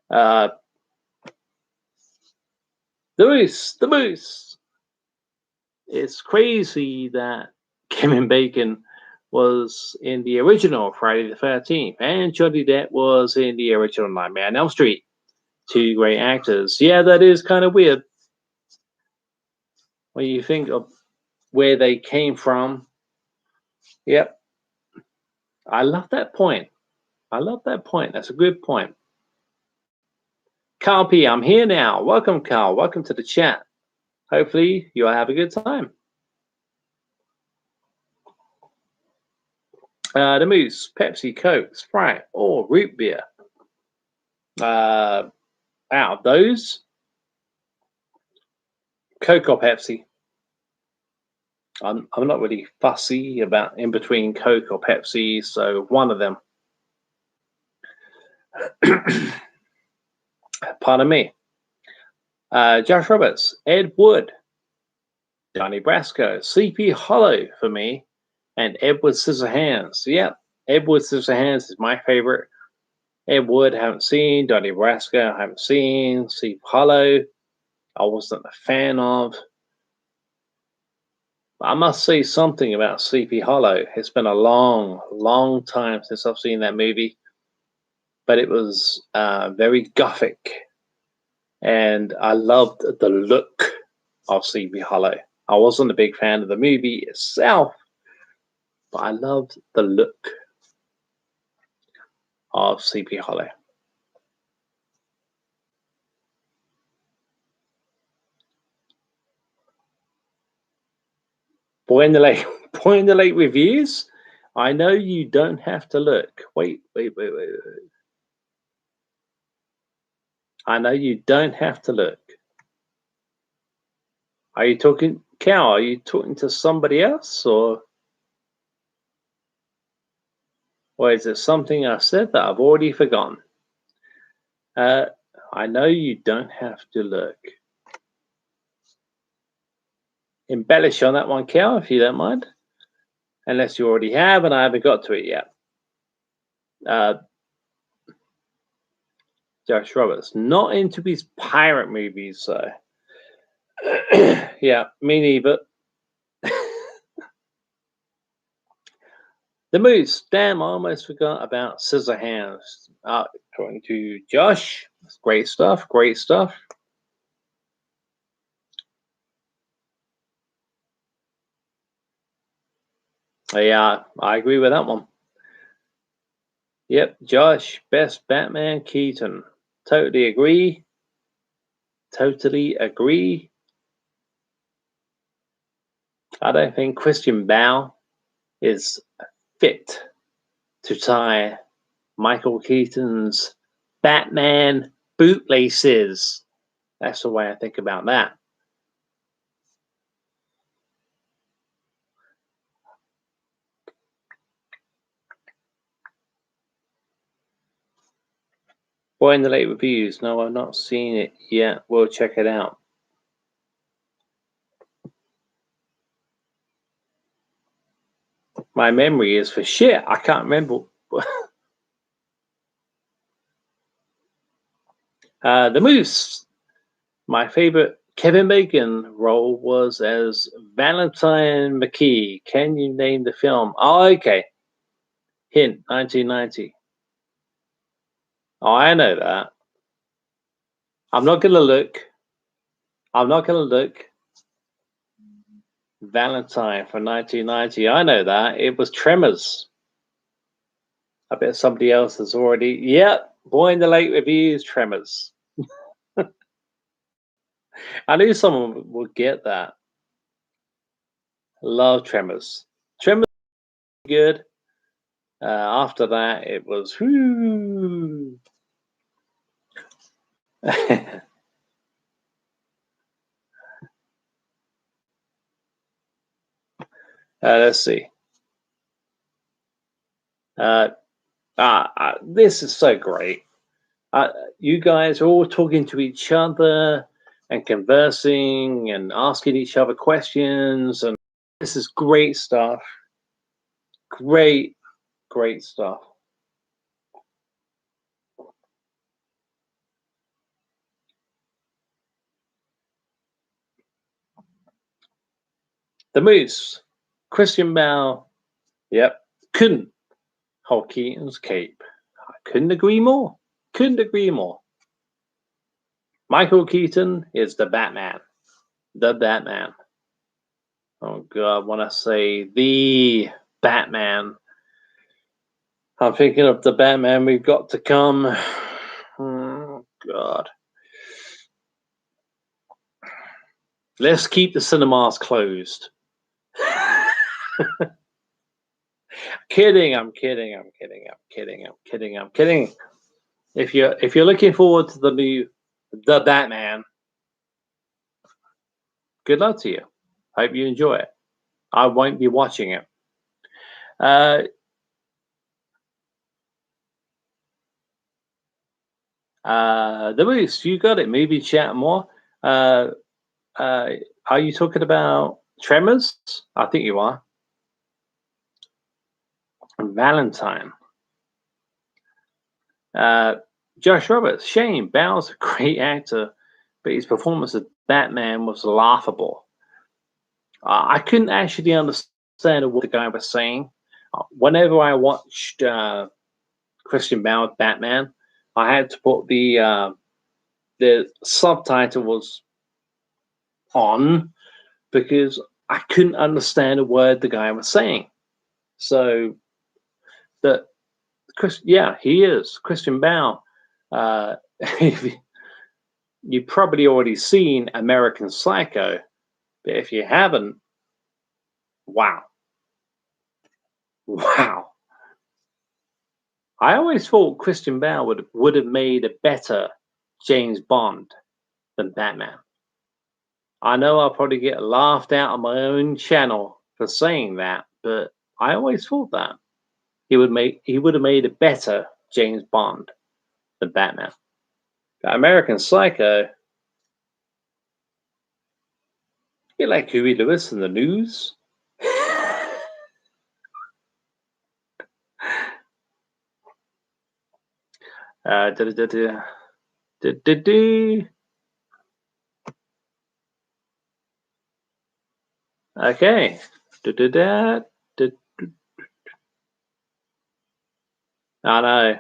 The Moose. It's crazy that Kevin Bacon was in the original Friday the 13th and Johnny Depp was in the original Nightmare on Elm Street. Two great actors. Yeah, that is kind of weird when you think of where they came from. Yep. I love that point. I love that point. That's a good point. Carl P, I'm here now. Welcome, Carl. Welcome to the chat. Hopefully, you'll have a good time. The Moose, Pepsi, Coke, Sprite, or root beer. Out of those, Coke or Pepsi. I'm not really fussy about in between Coke or Pepsi, so one of them. Pardon me. Josh Roberts, Ed Wood, Donnie Brasco, Sleepy Hollow for me, and Edward Scissorhands. Yeah, Edward Scissorhands is my favorite. Ed Wood, haven't seen. Donnie Brasco, haven't seen. Sleepy Hollow, I wasn't a fan of. I must say something about Sleepy Hollow. It's been a long, long time since I've seen that movie, but it was very gothic, and I loved the look of Sleepy Hollow. I wasn't a big fan of the movie itself, but I loved the look of Sleepy Hollow. Boy in the Lake reviews. I know you don't have to look. Wait. I know you don't have to look. Are you talking, Cal? Are you talking to somebody else, or is it something I said that I've already forgotten? I know you don't have to look. Embellish on that one, Cal, if you don't mind. Unless you already have, and I haven't got to it yet. Josh Roberts, not into his pirate movies, so yeah, me neither. The Moose, damn, I almost forgot about Scissorhands. According to Josh, great stuff, great stuff. Yeah, I agree with that one. Yep, Josh, best Batman Keaton. Totally agree. Totally agree. I don't think Christian Bale is fit to tie Michael Keaton's Batman bootlaces. That's the way I think about that. Boy in the Lake reviews. No, I've not seen it yet. We'll check it out. My memory is for shit. I can't remember. The Moose. My favorite Kevin Bacon role was as Valentine McKee. Can you name the film? Oh, okay. Hint, 1990. Oh, I know that. I'm not going to look. Valentine from 1990. I know that. It was Tremors. I bet somebody else has already. Yep. Boy in the Lake reviews Tremors. I knew someone would get that. Love Tremors. Tremors good. After that, it was whoo. Let's see. This is so great. You guys are all talking to each other and conversing and asking each other questions, and this is great stuff. Great stuff. The Moose, Christian Bale. Yep, couldn't hold Keaton's cape. I couldn't agree more. Michael Keaton is the Batman. The Batman. Oh God, when I say the Batman, I'm thinking of the Batman we've got to come. Oh God. Let's keep the cinemas closed. Kidding, I'm kidding, I'm kidding, I'm kidding, I'm kidding, I'm kidding. If you're looking forward to the Batman, good luck to you. Hope you enjoy it. I won't be watching it. The Moose, you got it. Movie chat more. Are you talking about Tremors? I think you are. Valentine. Josh Roberts. Shame. Bow's a great actor, but his performance as Batman was laughable. I couldn't actually understand what the guy was saying. Whenever I watched Christian Bale's Batman, I had to put the subtitle was on because I couldn't understand a word the guy was saying. So yeah, he is Christian Bale. You've probably already seen American Psycho, but if you haven't, wow. I always thought Christian Bale would have made a better James Bond than Batman. I know I'll probably get laughed out on my own channel for saying that, but I always thought that he would have made a better James Bond than Batman. But American Psycho, you like Huey Lewis and the News? Okay. I know.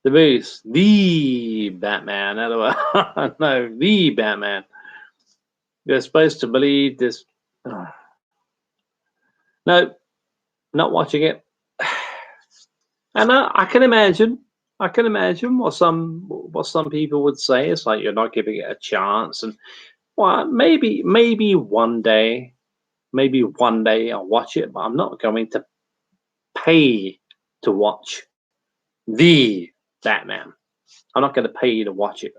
The Moose, the Batman. No, the Batman. You're supposed to believe this. No, not watching it. And I can imagine. I can imagine what some people would say. It's like you're not giving it a chance, and well, maybe one day, I'll watch it, but I'm not going to pay to watch the Batman. I'm not going to pay you to watch it.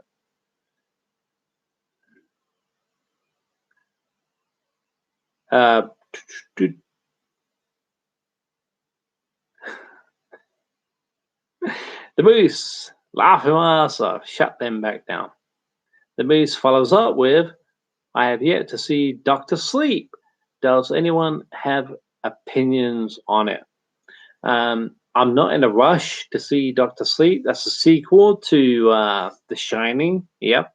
The Moose, laughing my ass off, shut them back down. The Moose follows up with, I have yet to see Dr. Sleep. Does anyone have opinions on it? I'm not in a rush to see Dr. Sleep. That's a sequel to The Shining. Yep.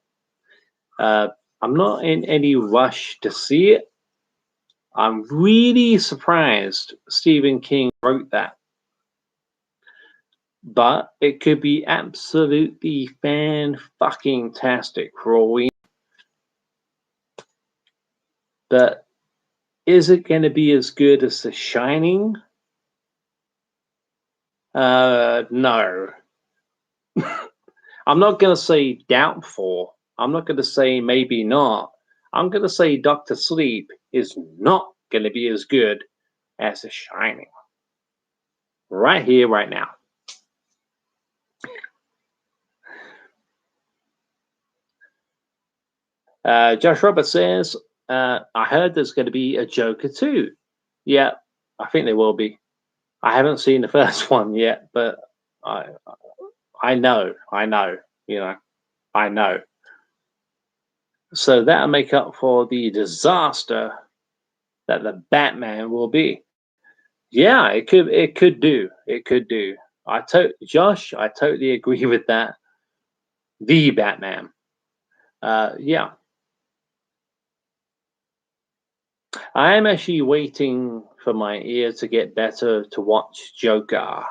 I'm not in any rush to see it. I'm really surprised Stephen King wrote that. But it could be absolutely fan-fucking-tastic for all we know. But is it going to be as good as The Shining? No. I'm not going to say doubtful. I'm not going to say maybe not. I'm going to say Dr. Sleep is not going to be as good as The Shining. Right here, right now. Josh Roberts says, I heard there's going to be a Joker 2. Yeah, I think there will be. I haven't seen the first one yet, but I know, you know, I know. So that'll make up for the disaster that the Batman will be. Yeah, it could do. Josh, I totally agree with that. The Batman. Yeah. I am actually waiting for my ear to get better to watch Joker.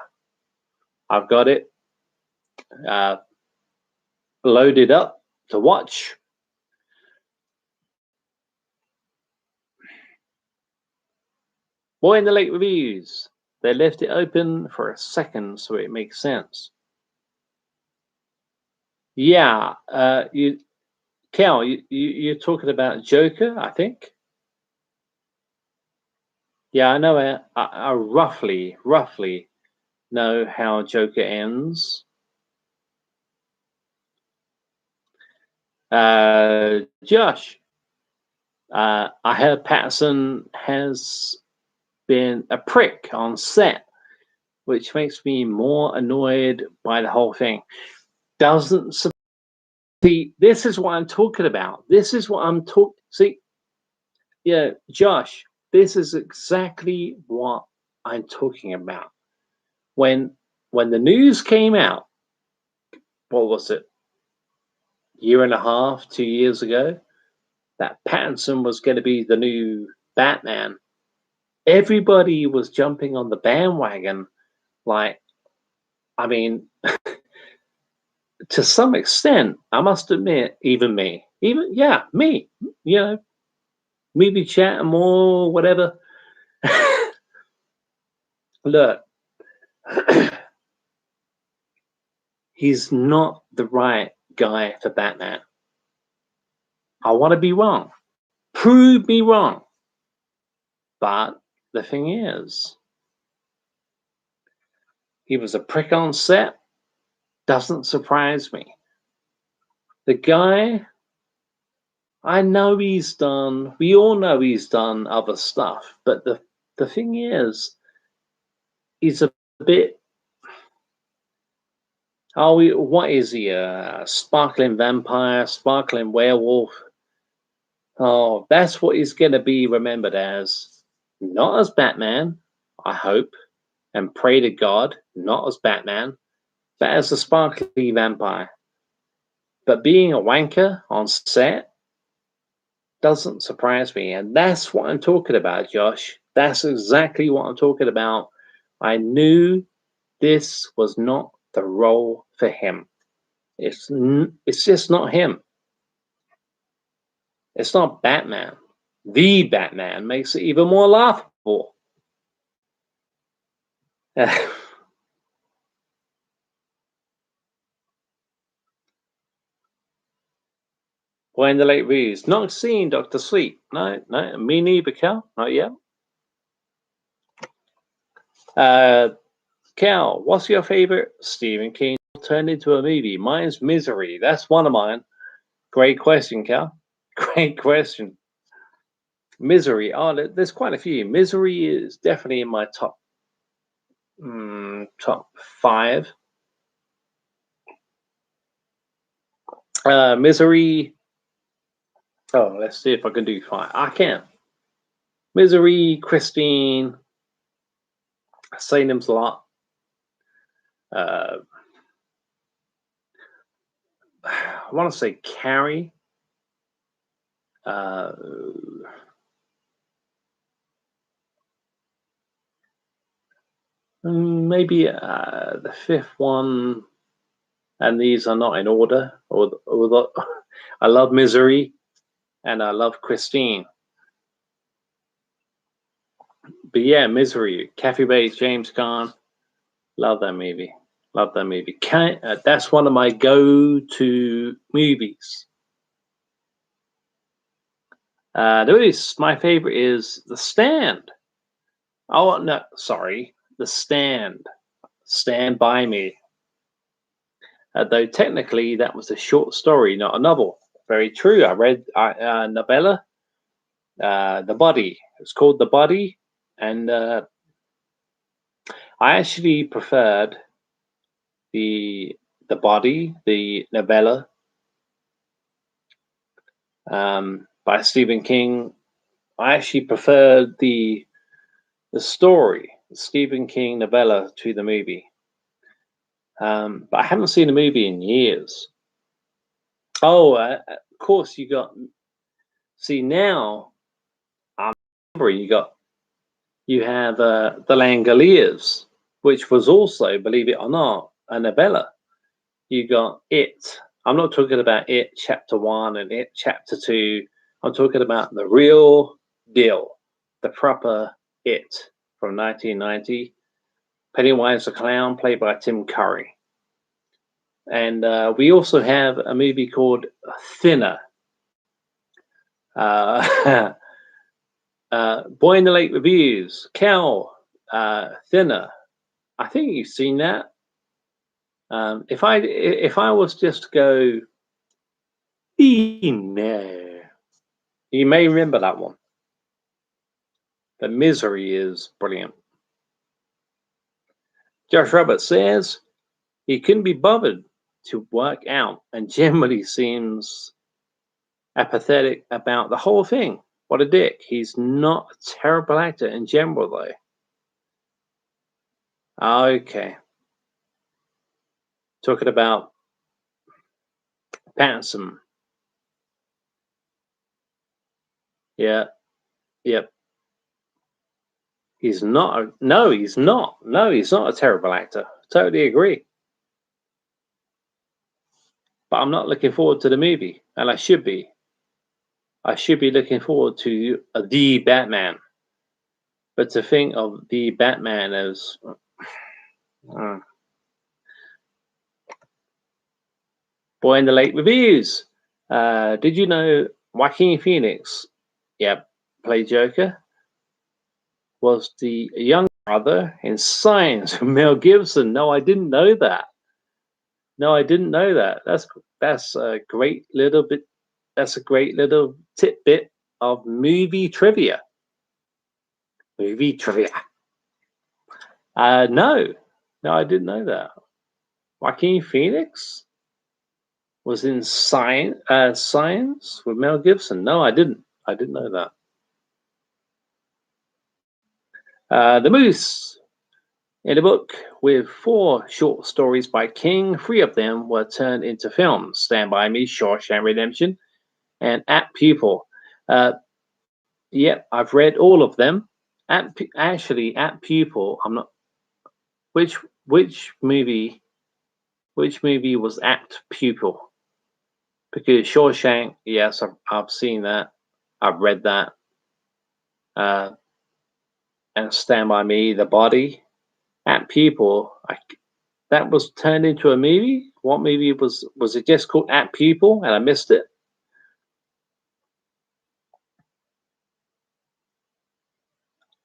I've got it loaded up to watch. Boy in the Lake reviews. They left it open for a second so it makes sense. Yeah, Cal, you're talking about Joker, I think. Yeah, I know. I roughly know how Joker ends. Josh, I heard Patterson has been a prick on set, which makes me more annoyed by the whole thing. Doesn't see. This is what I'm talking about. This is what I'm talking. See, yeah, Josh, this is exactly what I'm talking about. When the news came out, what was it? Year and a half, 2 years ago, that Pattinson was going to be the new Batman. Everybody was jumping on the bandwagon. Like, I mean, to some extent, I must admit, even me, me, movie chat and more, whatever. Look, he's not the right guy for Batman. I want to be wrong. Prove me wrong. But the thing is, he was a prick on set. Doesn't surprise me. The guy, I know we all know he's done other stuff, but the thing is, he's a bit, what is he, a sparkling vampire, sparkling werewolf? Oh, that's what he's going to be remembered as. Not as Batman, I hope, and pray to God, not as Batman, but as a sparkly vampire. But being a wanker on set doesn't surprise me. And that's what I'm talking about, Josh. That's exactly what I'm talking about. I knew this was not the role for him. It's just not him. It's not Batman. The Batman makes it even more laughable. Boy in the Late Reviews. Not seen Dr. Sleep. No, me neither, Cal. Not yet. Cal, what's your favorite Stephen King turned into a movie? Mine's Misery. That's one of mine. Great question, Cal. Great question. Misery. Oh, there's quite a few. Misery is definitely in my top 5. Misery. Oh, let's see if I can do 5. I can. Misery, Christine, Salem's Lot. I want to say Carrie. Maybe the 5th one, and these are not in order. I love Misery, and I love Christine. But yeah, Misery, Kathy Bates, James Caan, love that movie. Love that movie. That's one of my go-to movies. My favorite is The Stand. Oh no, sorry, The Stand. Stand By Me. Though technically that was a short story, not a novel. Very true. I read a novella, The Body. It's called The Body, and I actually preferred the Body, the novella by Stephen King. I actually preferred the story, the Stephen King novella, to the movie. But I haven't seen the movie in years. Oh, of course you got. See now, I remember you have the Langoliers, which was also, believe it or not, a novella. You got It, I'm not talking about It Chapter 1 and It Chapter 2. I'm talking about the real deal, the proper It from 1990. Pennywise the Clown, played by Tim Curry. And we also have a movie called Thinner. Boy in the Lake Reviews, Cal, Thinner. I think you've seen that. If I was just to go, Thinner, you may remember that one. The Misery is brilliant. Josh Roberts says he couldn't be bothered to work out and generally seems apathetic about the whole thing. What a dick. He's not a terrible actor in general, though. Okay. Talking about Pattinson. Yeah. Yep. He's not. No, he's not. No, he's not a terrible actor. Totally agree. But I'm not looking forward to the movie, and I should be. I should be looking forward to the Batman. But to think of the Batman as Boy in the Lake Reviews. Did you know Joaquin Phoenix, played Joker, was the young brother in Signs of Mel Gibson? No, I didn't know that. No, I didn't know that. That's a great little bit. That's a great little tidbit of movie trivia. Movie trivia. No, I didn't know that. Joaquin Phoenix was in Science with Mel Gibson. No, I didn't. I didn't know that. The Moose, in a book with 4 short stories by King. 3 of them were turned into films: Stand By Me, Shawshank Redemption, and At Pupil. Yep, I've read all of them. At Pupil, I'm not. Which movie? Which movie was At Pupil? Because Shawshank, yes, I've seen that. I've read that. And Stand By Me, The Body. At Pupil, that was turned into a movie. What movie was it? Just called At Pupil, and I missed it.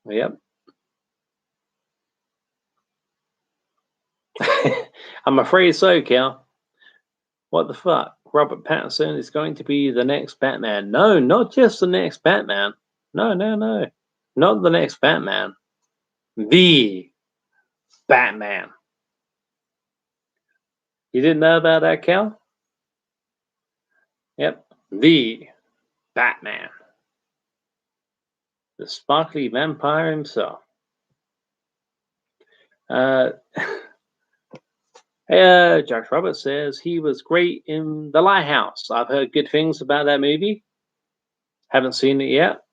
Yep. I'm afraid so, Cal. What the fuck? Robert Pattinson is going to be the next Batman. No, not just the next Batman. No. Not the next Batman. The Batman. You didn't know about that, Cal? Yep. The Batman. The sparkly vampire himself. Josh Roberts says he was great in The Lighthouse. I've heard good things about that movie. Haven't seen it yet.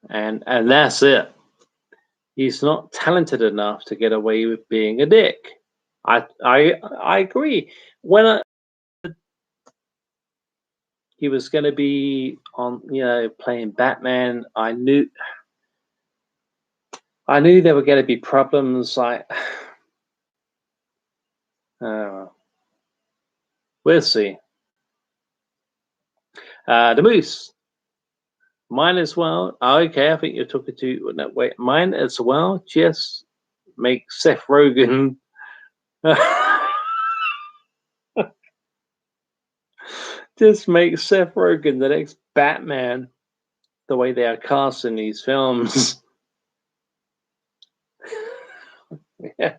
And that's it. He's not talented enough to get away with being a dick. I agree. When he was going to be on, playing Batman, I knew there were going to be problems. We'll see. The Moose. Mine as well. Okay, I think you're talking to. No, wait, mine as well. Just make Seth Rogen. Just make Seth Rogen the next Batman. The way they are casting these films. Yeah.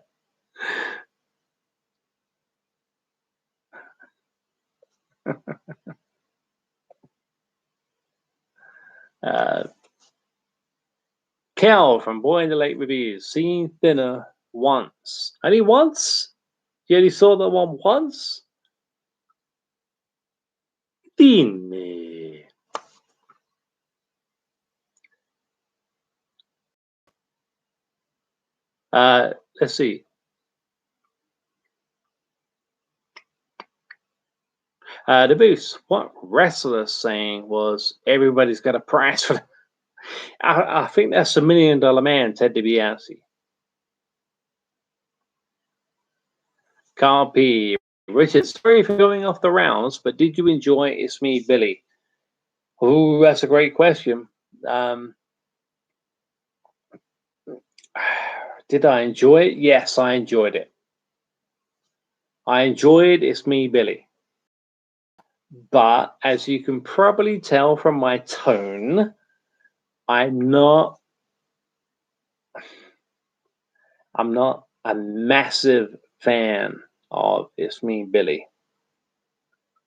Cal from Boy in the Lake Reviews. Seen Thinner once. Only once? You only saw that one once? Thinner. Let's see. The Boost. What wrestler saying was everybody's got a price for? I think that's $1 Million Man, Ted DiBiase. Carl P. Richard, sorry for going off the rounds, but did you enjoy It's Me, Billy? Oh, that's a great question. Did I enjoy it? Yes, I enjoyed it. I enjoyed It's Me, Billy. But as you can probably tell from my tone, I'm not a massive fan of It's Me, Billy.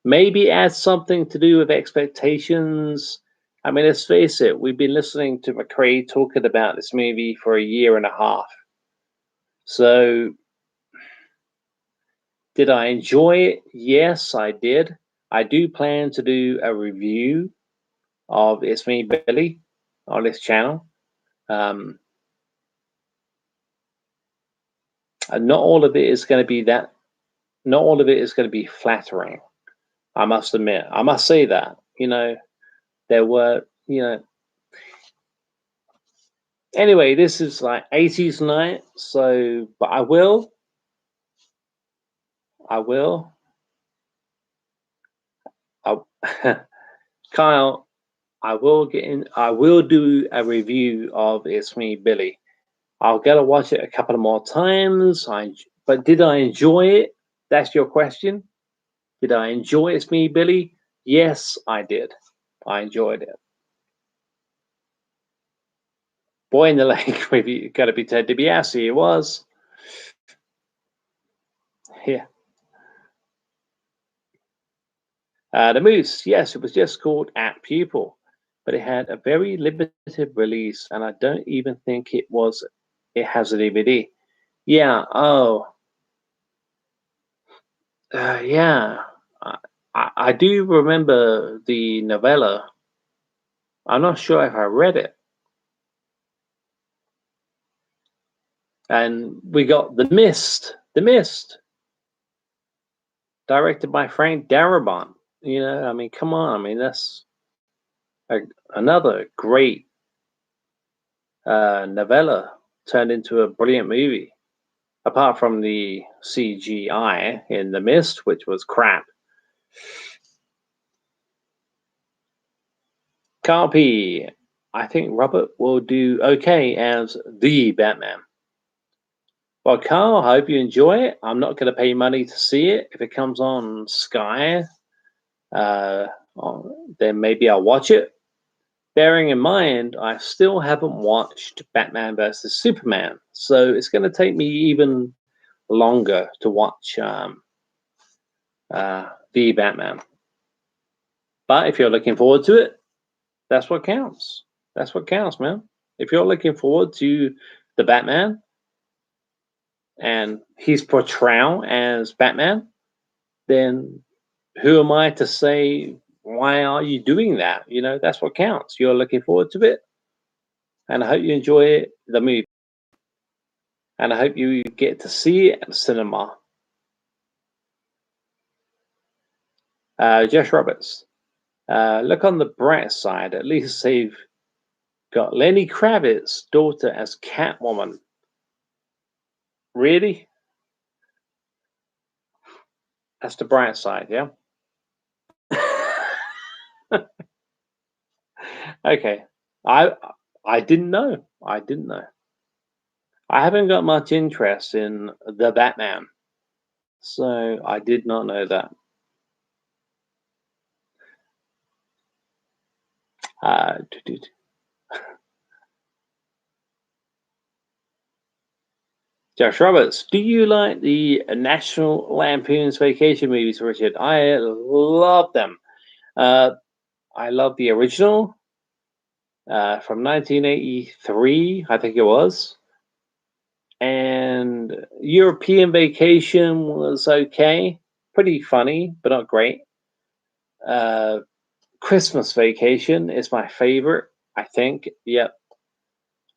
Maybe it has something to do with expectations. I mean, let's face it, we've been listening to McCrae talking about this movie for a year and a half. So, did I enjoy it? Yes, I did. I do plan to do a review of It's Me, Billy on this channel. And not all of it is going to be that. Not all of it is going to be flattering. I must admit. I must say that. There were. Anyway, this is like 80's night. So, but I will. Kyle, I will get in. I will do a review of It's Me, Billy. I'll get to watch it a couple of more times. But did I enjoy it? That's your question. Did I enjoy It's Me, Billy? Yes, I did. I enjoyed it. Boy in the Lake review. Got to be Ted DiBiase. It was. Yeah. The Moose. Yes, it was just called At Pupil, but it had a very limited release, and I don't even think it has a DVD. Yeah. Oh. Yeah. I do remember the novella. I'm not sure if I read it. And we got The Mist. The Mist, directed by Frank Darabont. I mean, come on. I mean, that's another great novella turned into a brilliant movie. Apart from the CGI in The Mist, which was crap. Carl P. I think Robert will do okay as the Batman. Well, Carl, I hope you enjoy it. I'm not going to pay money to see it. If it comes on Sky, then maybe I'll watch it. Bearing in mind, I still haven't watched Batman versus Superman, so it's going to take me even longer to watch the Batman. But if you're looking forward to it, that's what counts. That's what counts, man. If you're looking forward to the Batman and his portrayal as Batman, then who am I to say why are you doing that? That's what counts. You're looking forward to it, and I hope you enjoy the movie, and I hope you get to see it at the cinema. Josh Roberts, look on the bright side. At least they've got Lenny Kravitz's daughter as Catwoman. Really? That's the bright side, yeah? Okay. I didn't know. I didn't know. I haven't got much interest in the Batman, so I did not know that. Josh Roberts, do you like the National Lampoon's Vacation movies, Richard? I love them. I love the original from 1983, I think it was. And European Vacation was okay. Pretty funny, but not great. Christmas Vacation is my favorite, I think. Yep.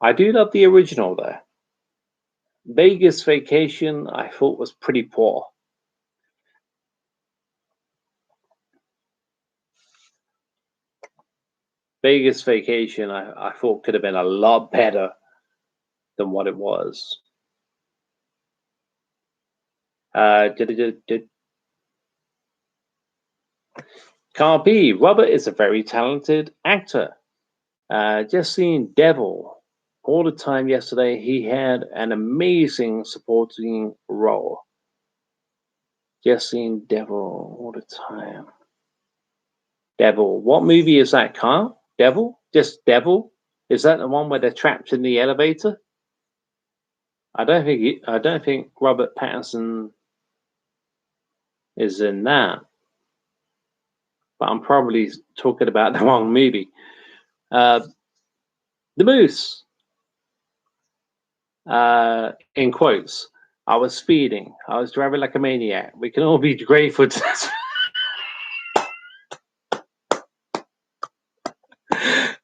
I do love the original, though. Vegas Vacation, I thought was pretty poor. Vegas Vacation, I thought could have been a lot better than what it was. Carl B. Robert is a very talented actor. Just seeing Devil all the time yesterday. He had an amazing supporting role. Just seeing Devil all the time. Devil. What movie is that, Carl? Devil? Just Devil? Is that the one where they're trapped in the elevator? I don't think Robert Pattinson is in that. But I'm probably talking about the wrong movie. The Moose. In quotes. I was speeding. I was driving like a maniac. We can all be grateful to this.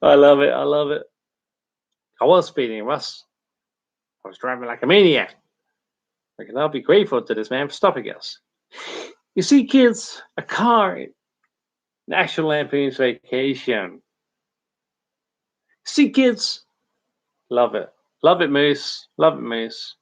I love it. I love it. I was speeding, Russ. I was driving like a maniac. We can all be grateful to this man for stopping us. You see, kids, a car, National Lampoon's Vacation. See, kids, love it. Love it, Moose. Love it, Moose.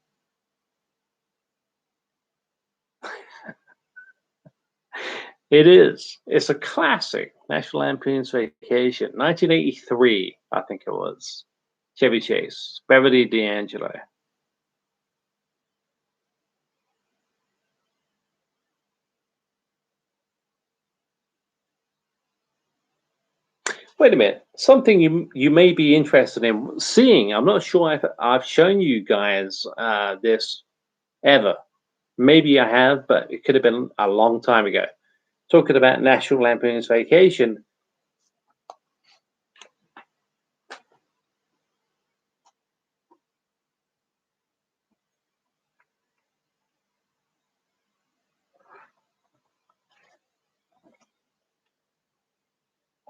It is. It's a classic. National Lampoon's Vacation. 1983, I think it was. Chevy Chase. Beverly D'Angelo. Wait a minute. Something you may be interested in seeing. I'm not sure if I've shown you guys this ever. Maybe I have, but it could have been a long time ago. Talking about National Lampoon's Vacation.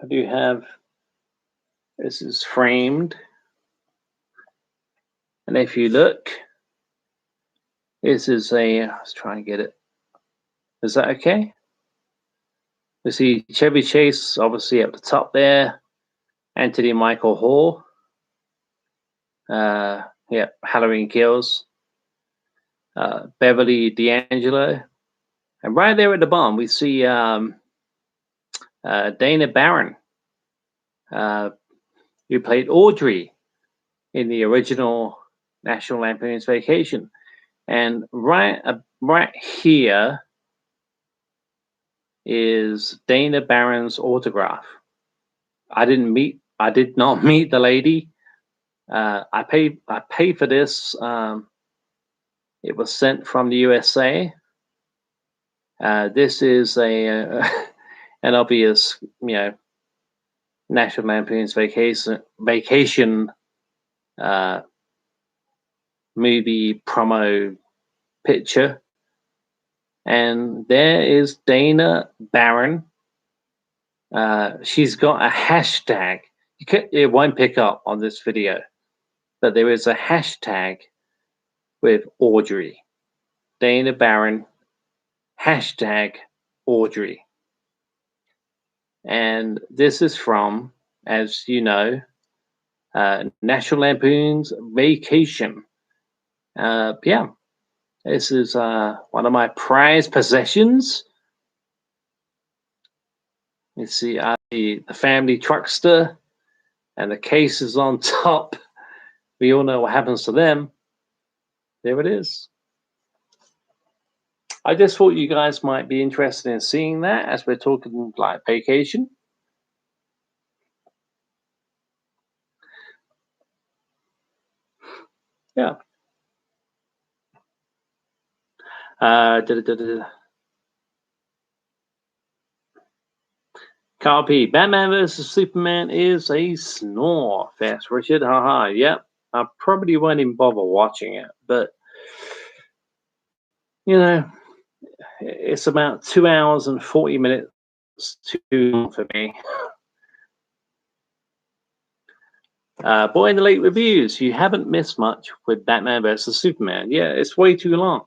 I do have, this is framed. And if you look, this is let's try and get it. Is that okay? You see Chevy Chase, obviously at the top there. Anthony Michael Hall. Yeah, Halloween Kills. Beverly D'Angelo. And right there at the bottom, we see Dana Barron, who played Audrey in the original National Lampoon's Vacation. And right here is Dana Barron's autograph. I did not meet the lady. I paid for this. It was sent from the USA. This is an obvious, National Lampoon's Vacation movie promo picture. And there is Dana Barron. She's got a hashtag. It won't pick up on this video, but there is a hashtag with Audrey. Dana Barron, hashtag Audrey. And this is from, as you know, National Lampoon's Vacation. Yeah, this is one of my prized possessions. You see the family truckster, and the case is on top. We all know what happens to them. There it is. I just thought you guys might be interested in seeing that as we're talking like vacation. Yeah. Carl P. Batman vs. Superman is a snore fest, Richard. Haha. Yep. I probably won't even bother watching it, but it's about 2 hours and 40 minutes too long for me. Boy in the Late Reviews, you haven't missed much with Batman vs. Superman. Yeah, it's way too long.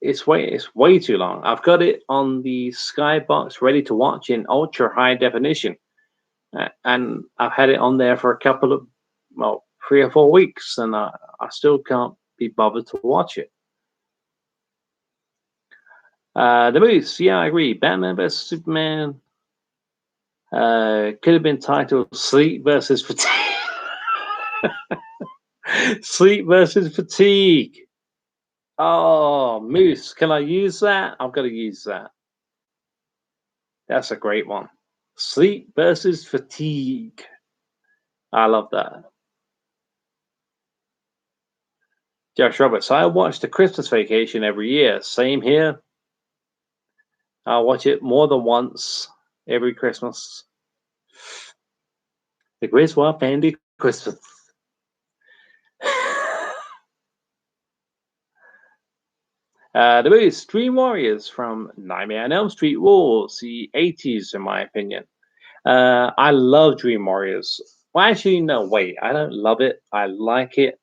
It's way too long. I've got it on the Skybox ready to watch in ultra high definition. And I've had it on there for a couple of, well, 3 or 4 weeks, and I still can't be bothered to watch it. The Moose, yeah, I agree. Batman vs Superman could have been titled Sleep versus Fatigue. Sleep versus Fatigue. Oh, Moose, can I use that? I've got to use that. That's a great one. Sleep versus Fatigue. I love that. Josh Roberts, I watch The Christmas Vacation every year. Same here. I watch it more than once every Christmas. The Griswold Family Christmas. The Moose, Dream Warriors from Nightmare on Elm Street rules the 80s, in my opinion. I love Dream Warriors. Well, actually, no, wait. I don't love it. I like it.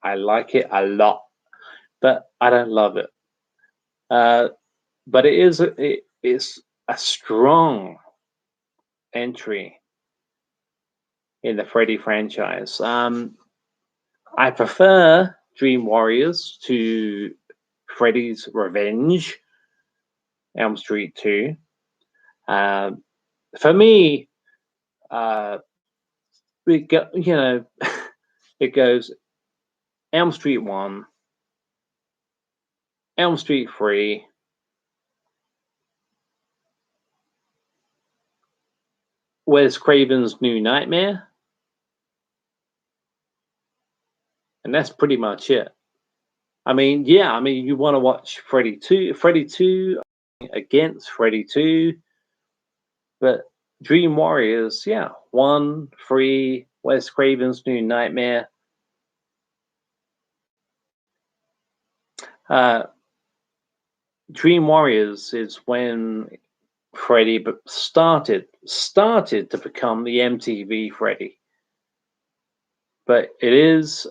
I like it a lot, but I don't love it. But it's a strong entry in the Freddy franchise. I prefer Dream Warriors to Freddy's Revenge, Elm Street 2. For me, it goes Elm Street 1, Elm Street 3, Wes Craven's New Nightmare, and that's pretty much it. I mean, yeah, you want to watch Freddy 2 against Freddy 2, but Dream Warriors, yeah, 1, 3, Wes Craven's New Nightmare. Dream Warriors is when Freddy started to become the MTV Freddy. But it's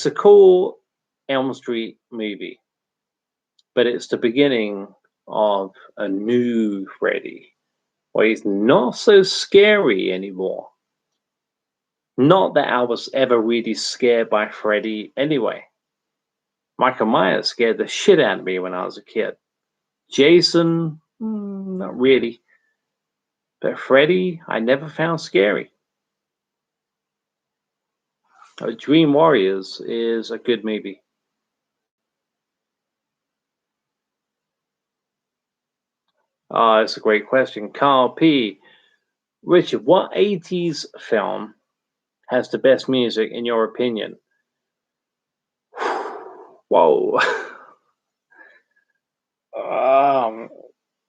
a cool Elm Street movie, but it's the beginning of a new Freddy, where he's not so scary anymore. Not that I was ever really scared by Freddy anyway. Michael Myers scared the shit out of me when I was a kid. Jason, not really. But Freddy, I never found scary. Dream Warriors is a good movie. It's a great question. Carl P. Richard, what 80s film has the best music in your opinion? Whoa.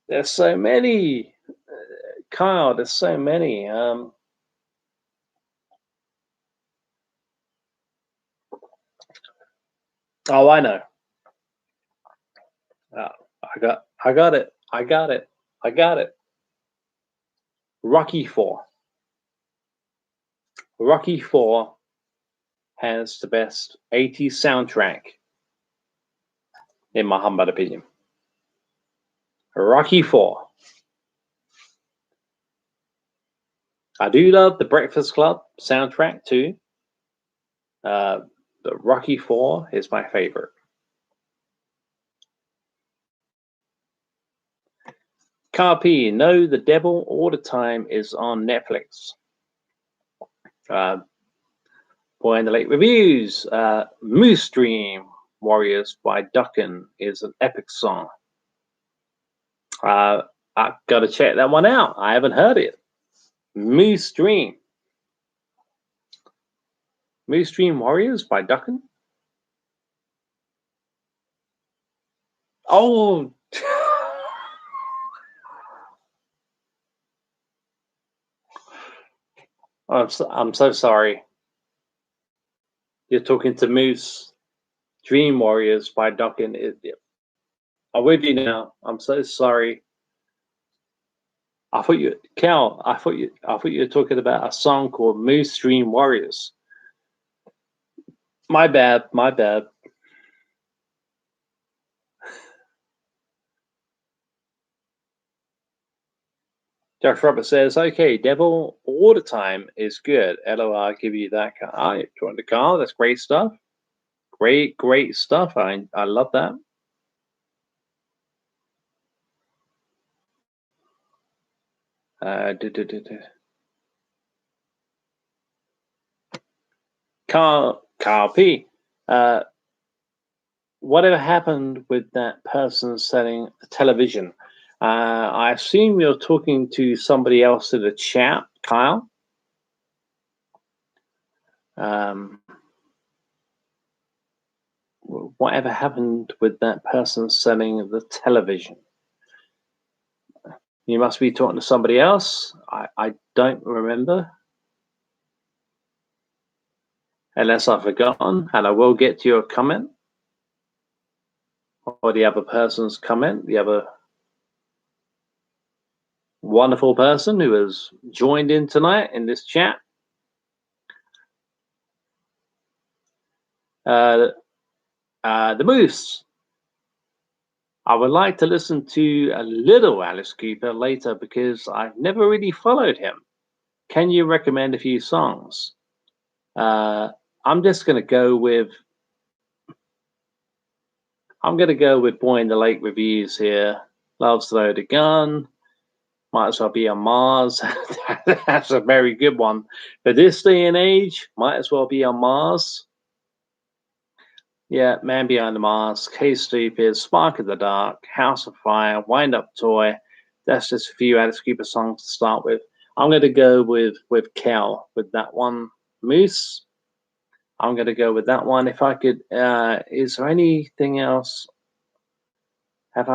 There's so many. Kyle, there's so many. Oh, I know. I got it. Rocky 4. Rocky 4 has the best 80s soundtrack, in my humble opinion. Rocky 4. I do love the Breakfast Club soundtrack too. But Rocky 4 is my favorite. Carp, No, The Devil All the Time is on Netflix. Boy in the Late Reviews. Moose Dream Warriors by Duckin is an epic song. I've got to check that one out. I haven't heard it. Moose Dream. Moose Dream Warriors by Duckin. Oh. I'm so sorry. You're talking to Moose Dream Warriors by Duckin. I'm with you now. I'm so sorry. I thought you were talking about a song called Moose Dream Warriors. My bad. Josh Roberts says, okay, devil all the time is good. LOL, I'll give you that car. I joined the car. That's great stuff. Great stuff. I love that. Carl P. Whatever happened with that person selling the television? I assume you're talking to somebody else in the chat, Kyle. Whatever happened with that person selling the television? You must be talking to somebody else. I don't remember. Unless I've forgotten, and I will get to your comment. Or the other person's comment, the other wonderful person who has joined in tonight in this chat. The Moose. I would like to listen to a little Alice Cooper later because I've never really followed him. Can you recommend a few songs? I'm just going to go with. I'm going to go with Boy in the Lake reviews here. Love's Loaded Gun. Might as well be on Mars. That's a very good one. For this day and age, might as well be on Mars. Yeah, Man Behind the Mask, Hey Stupid, Spark in the Dark, House of Fire, Wind Up Toy. That's just a few Alice Cooper songs to start with. I'm going to go with Kel with that one. Moose. I'm going to go with that one. If I could, is there anything else? Is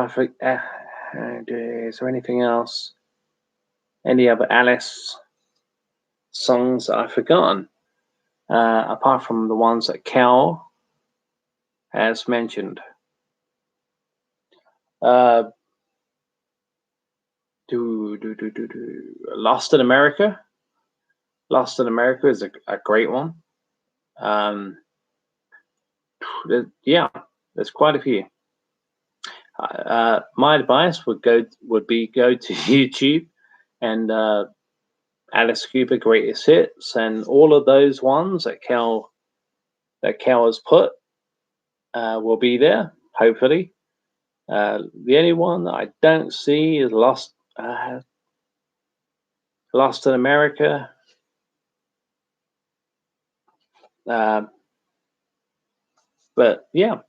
there anything else? Any other Alice songs that I've forgotten? Apart from the ones that Kel has mentioned. Lost in America. Lost in America is a great one. Yeah, there's quite a few. My advice would be go to YouTube and Alice Cooper Greatest Hits and all of those ones that Kel has put will be there, hopefully. The only one that I don't see is Lost in America. But yeah,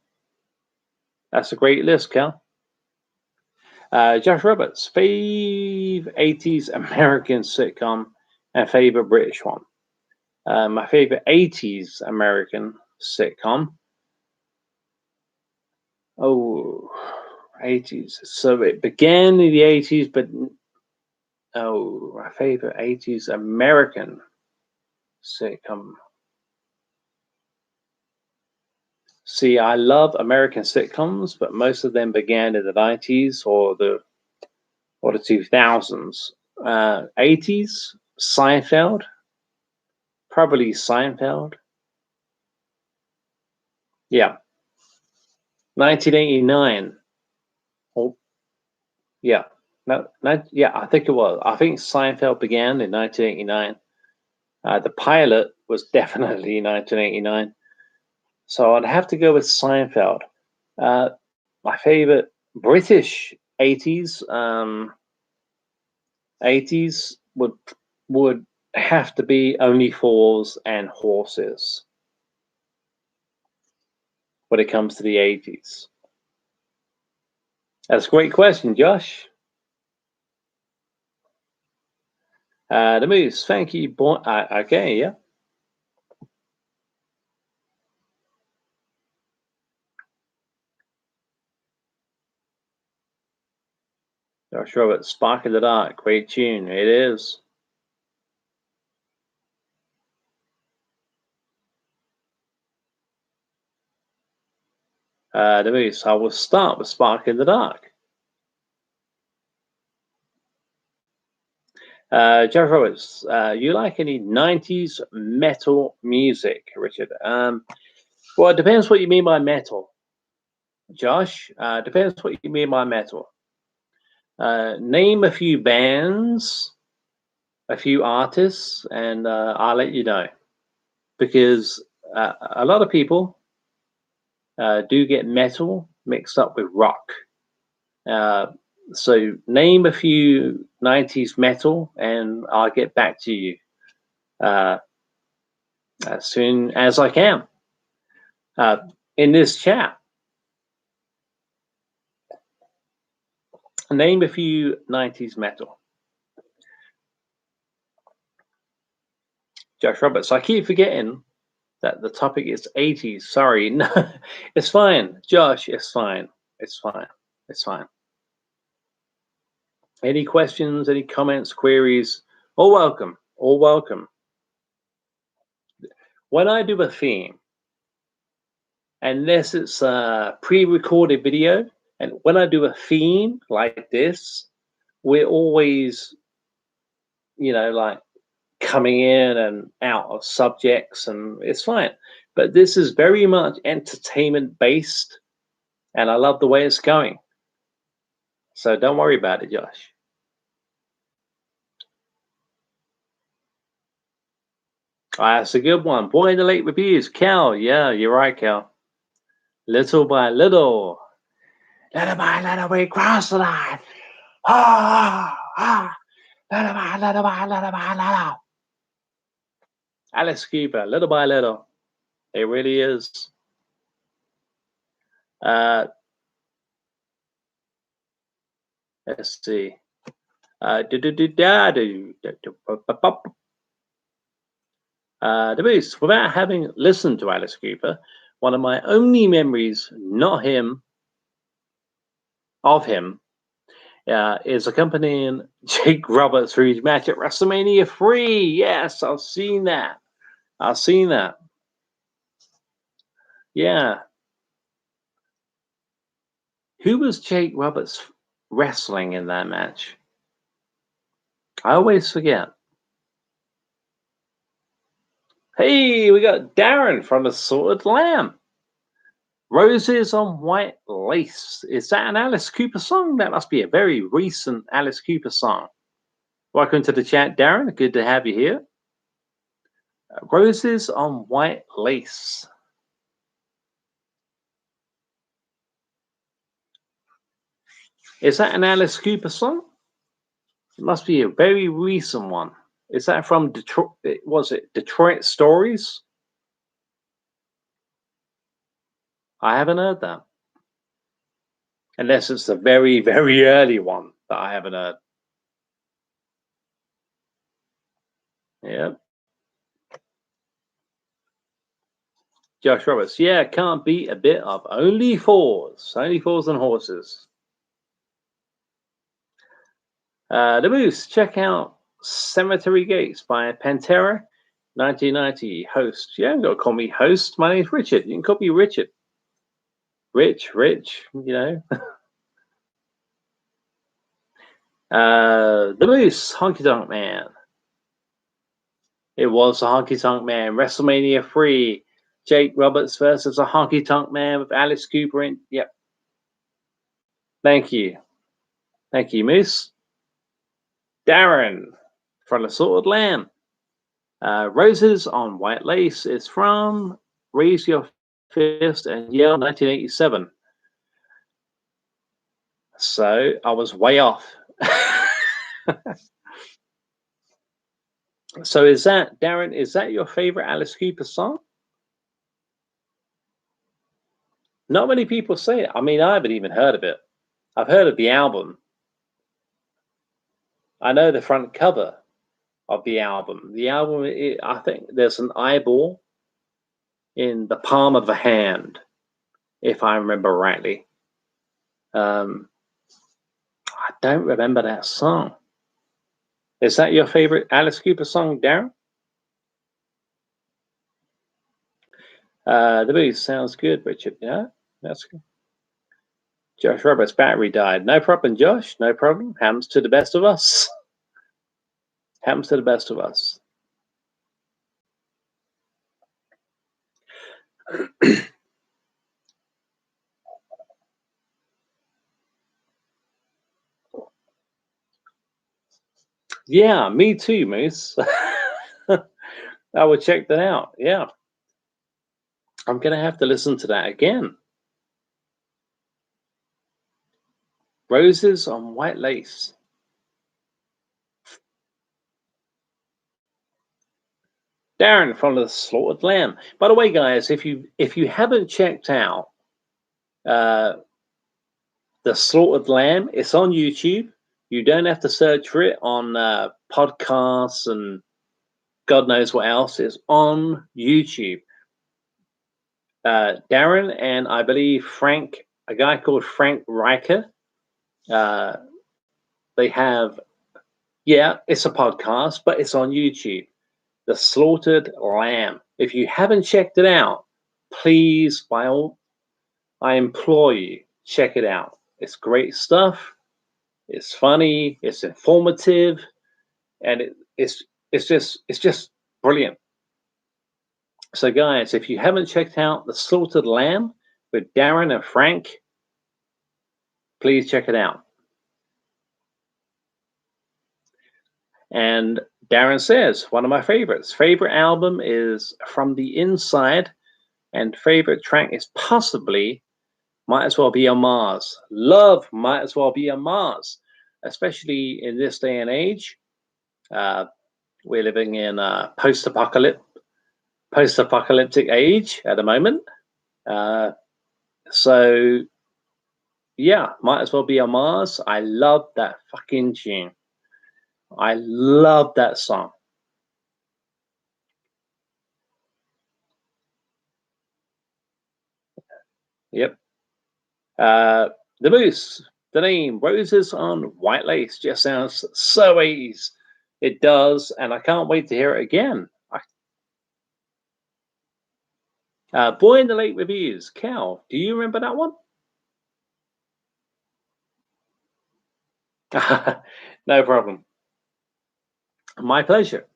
that's a great list, Kel. Josh Roberts, fave 80s American sitcom and favorite British one. My favorite 80s American sitcom. Oh, 80s. So it began in the 80s, but my favorite 80s American sitcom. See, I love American sitcoms, but most of them began in the 90s or the 2000s. 80s, Seinfeld. Probably Seinfeld. Yeah. 1989. Oh, yeah. No, yeah, I think it was. I think Seinfeld began in 1989. The pilot was definitely 1989. So I'd have to go with Seinfeld. My favorite British 80s 80s would have to be Only Fools and Horses when it comes to the 80s. That's a great question, Josh. The Moose, thank you. Okay, yeah. Josh Roberts, Spark in the Dark, great tune. It is. The Moose, I will start with Spark in the Dark. Josh Roberts, you like any 90s metal music, Richard? Well, it depends what you mean by metal, Josh. Depends what you mean by metal. Name a few bands a few artists, and I'll let you know, because a lot of people do get metal mixed up with rock. Uh, so name a few 90s metal, and I'll get back to you uh, as soon as I can in this chat. Name a few 90s metal. Josh Roberts. I keep forgetting that the topic is 80s. Sorry. No, it's fine. Josh, it's fine. It's fine. It's fine. Any questions, any comments, queries? All welcome. All welcome. When I do a theme, unless it's a pre-recorded video, and when I do a theme like this, we're always, like coming in and out of subjects, and it's fine. But this is very much entertainment based, and I love the way it's going. So don't worry about it, Josh. That's a good one. Boy in the late reviews. Cal, yeah, you're right, Cal. Little by little. Little by little we cross the line. Ah, ah. Little by little by little by little. Alice Cooper, little by little. It really is. Let's see. The Boost. Without having listened to Alice Cooper, one of my only memories, not him, of him, is accompanying Jake Roberts for his match at WrestleMania 3. Yes, I've seen that. I've seen that. Yeah. Who was Jake Roberts wrestling in that match? I always forget. Hey, we got Darren from the Sorted Lamb. Roses on White Lace. Is that an Alice Cooper song? That must be a very recent Alice Cooper song. Welcome to the chat, Darren. Good to have you here. Roses on White Lace. Is that an Alice Cooper song? It must be a very recent one. Is that from Detroit? Was it Detroit Stories? I haven't heard that. Unless it's a very, very early one that I haven't heard. Yeah. Josh Roberts. Yeah, can't beat a bit of Only Fours. Only Fours and Horses. The Moose. Check out Cemetery Gates by Pantera. 1990 host. You haven't got to call me host. My name's Richard. You can call me Richard. Rich, The Moose, Honky Tonk Man. It was a Honky Tonk Man. WrestleMania 3. Jake Roberts versus a Honky Tonk Man with Alice Cooper in. Yep. Thank you. Thank you, Moose. Darren from the Sorted Lamb. Roses on White Lace is from Raise Your Fist and Yell 1987. So I was way off. So is that, Darren, is that your favorite Alice Cooper song? Not many people say it. I mean, I haven't even heard of it. I've heard of the album. I know the front cover of the album. The album, I think there's an eyeball in the palm of a hand, if I remember rightly. I don't remember that song. Is that your favorite Alice Cooper song, Darren? The booth sounds good, Richard. Yeah, that's good. Josh Roberts' battery died. No problem, Josh. No problem. Happens to the best of us. Happens to the best of us. Yeah, me too, Moose. I would check that out. Yeah, I'm gonna have to listen to that again. Roses on White Lace. Darren from the Slaughtered Lamb. By the way, guys, if you haven't checked out uh, the Slaughtered Lamb, it's on YouTube. You don't have to search for it on podcasts and God knows what else. It's on YouTube. Darren and I believe Frank, a guy called Frank Riker. Uh, they have, yeah, it's a podcast, but it's on YouTube. The Slaughtered Lamb. If you haven't checked it out, please, I implore you, check it out. It's great stuff. It's funny. It's informative, and it's just brilliant. So, guys, if you haven't checked out The Slaughtered Lamb with Darren and Frank, please check it out. And Darren says, one of my favorites. Favorite album is From the Inside, and favorite track is possibly Might As Well Be on Mars. Love Might As Well Be on Mars, especially in this day and age. We're living in a post-apocalyptic age at the moment. So, yeah, Might As Well Be on Mars. I love that fucking tune. I love that song. Yep. The Moose, the name Roses on White Lace just sounds so 80s. It does, and I can't wait to hear it again. Boy in the Late Reviews. Cal, do you remember that one? No problem. My pleasure.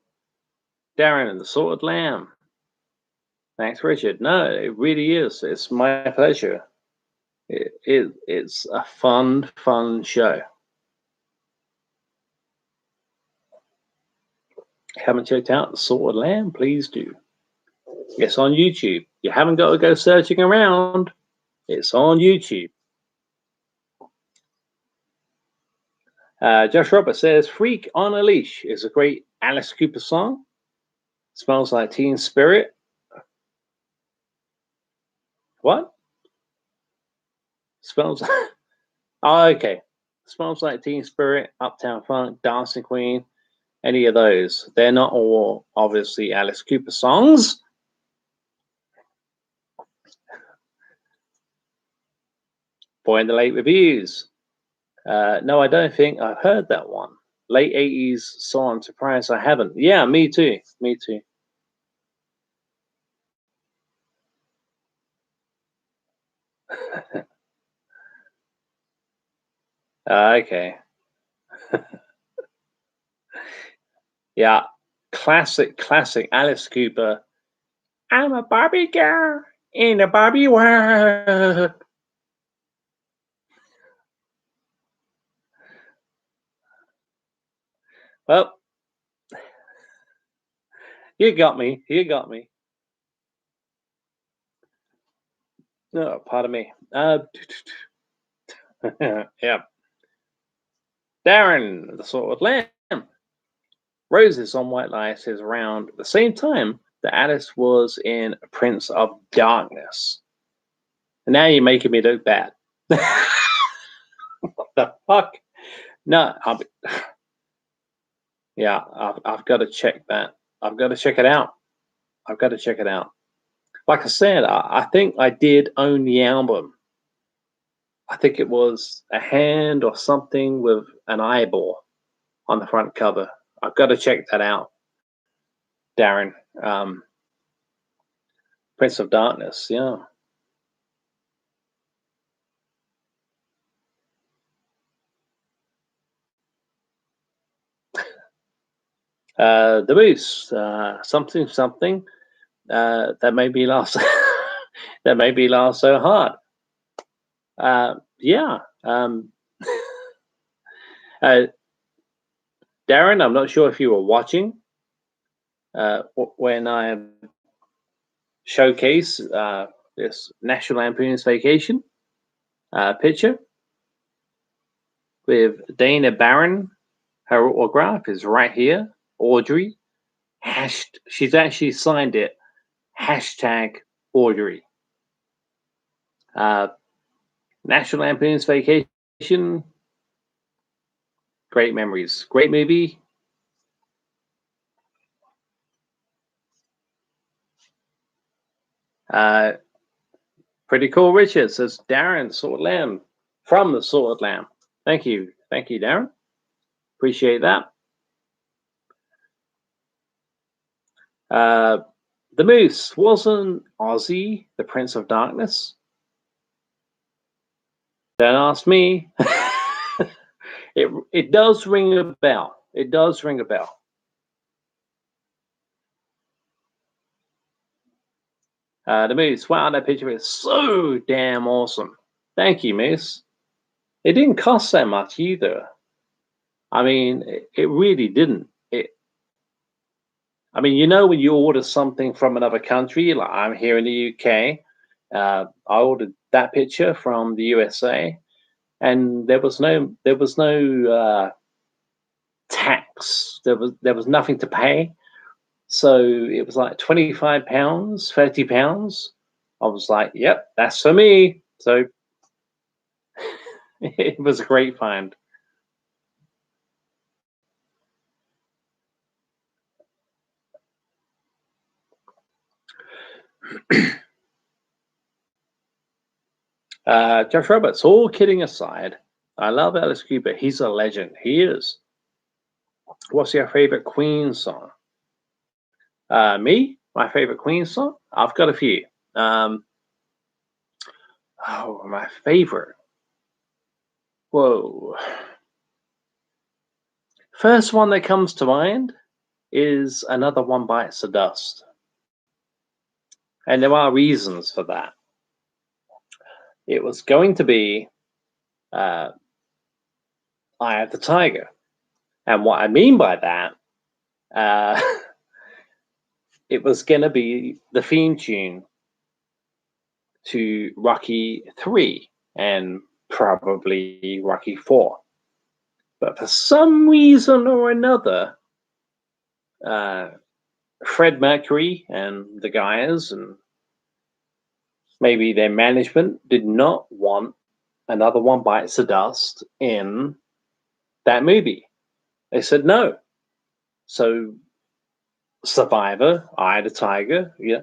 Darren and the Salted Lamb. Thanks, Richard. No, it really is. It's my pleasure. It's a fun show. Haven't checked out the Salted Lamb? Please do. It's on YouTube. You haven't got to go searching around. It's on YouTube. Josh Roberts says, Freak on a Leash is a great Alice Cooper song. Smells Like Teen Spirit. What? Smells oh, okay. Smells Like Teen Spirit, Uptown Funk, Dancing Queen, any of those. They're not all obviously Alice Cooper songs. Boy in the Late Reviews. No, I don't think I've heard that one. Late 80s song, surprise I haven't. Yeah, me too. Me too. Okay. Yeah, classic Alice Cooper. I'm a Barbie girl in a Barbie world. Well, you got me. You got me. No, pardon me. Yeah. Darren, the Sort of Lamb. Roses on White Lice is around the same time that Alice was in Prince of Darkness. And now you're making me look bad. What the fuck? No, yeah, I've got to check that. I've got to check it out. I've got to check it out. Like I said, I think I did own the album. I think it was a hand or something with an eyeball on the front cover. I've got to check that out, Darren. Prince of Darkness, yeah. The Moose, something that made me laugh. That made me laugh so hard. Yeah. Darren, I'm not sure if you were watching when I showcase this National Lampoon's Vacation picture with Dana Barron. Her autograph is right here. Audrey. She's actually signed it. Hashtag Audrey. National Lampoon's Vacation. Great memories. Great movie. Pretty cool, Richard, says Darren Sword Lamb from the Sword Lamb. Thank you. Thank you, Darren. Appreciate that. The Moose. Wasn't Ozzy the Prince of Darkness? Don't ask me. It does ring a bell. It does ring a bell. The Moose. Wow, that picture is so damn awesome. Thank you, Moose. It didn't cost that much either. I mean, it really didn't. I mean, you know, when you order something from another country, like I'm here in the UK, I ordered that picture from the USA, and there was no tax. There was nothing to pay. So it was like £25, £30. I was like, yep, that's for me. So it was a great find. Josh Roberts, all kidding aside, I love Alice Cooper. He's a legend. He is. What's your favorite Queen song? Me? My favorite Queen song? I've got a few. My favorite. Whoa. First one that comes to mind is Another One Bites the Dust. And there are reasons for that. It was going to be Eye of the Tiger. And what I mean by that, it was going to be the theme tune to Rocky 3 and probably Rocky 4. But for some reason or another, Fred Mercury and the guys and maybe their management did not want Another One Bites the Dust in that movie. They said no. So Survivor, Eye of the Tiger, yeah.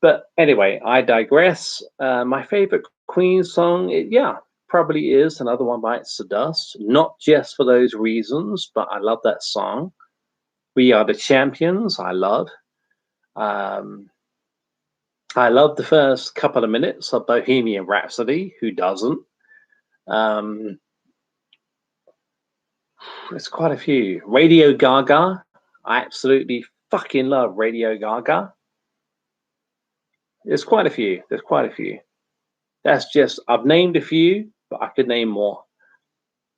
But anyway, I digress. My favorite Queen song, probably is Another One Bites the Dust. Not just for those reasons, but I love that song. We Are the Champions, I love. I love the first couple of minutes of Bohemian Rhapsody. Who doesn't? There's quite a few. Radio Gaga. I absolutely fucking love Radio Gaga. There's quite a few. That's just, I've named a few, but I could name more.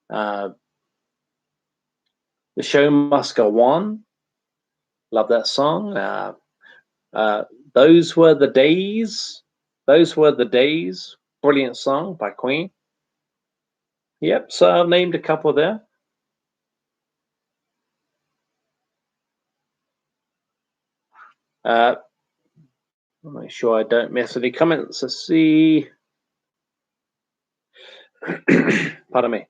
The Show Must Go On. Love that song. Those Were the Days. Those Were the Days. Brilliant song by Queen. Yep, so I've named a couple there. I'll make sure I don't miss any comments. Let's see. Pardon me.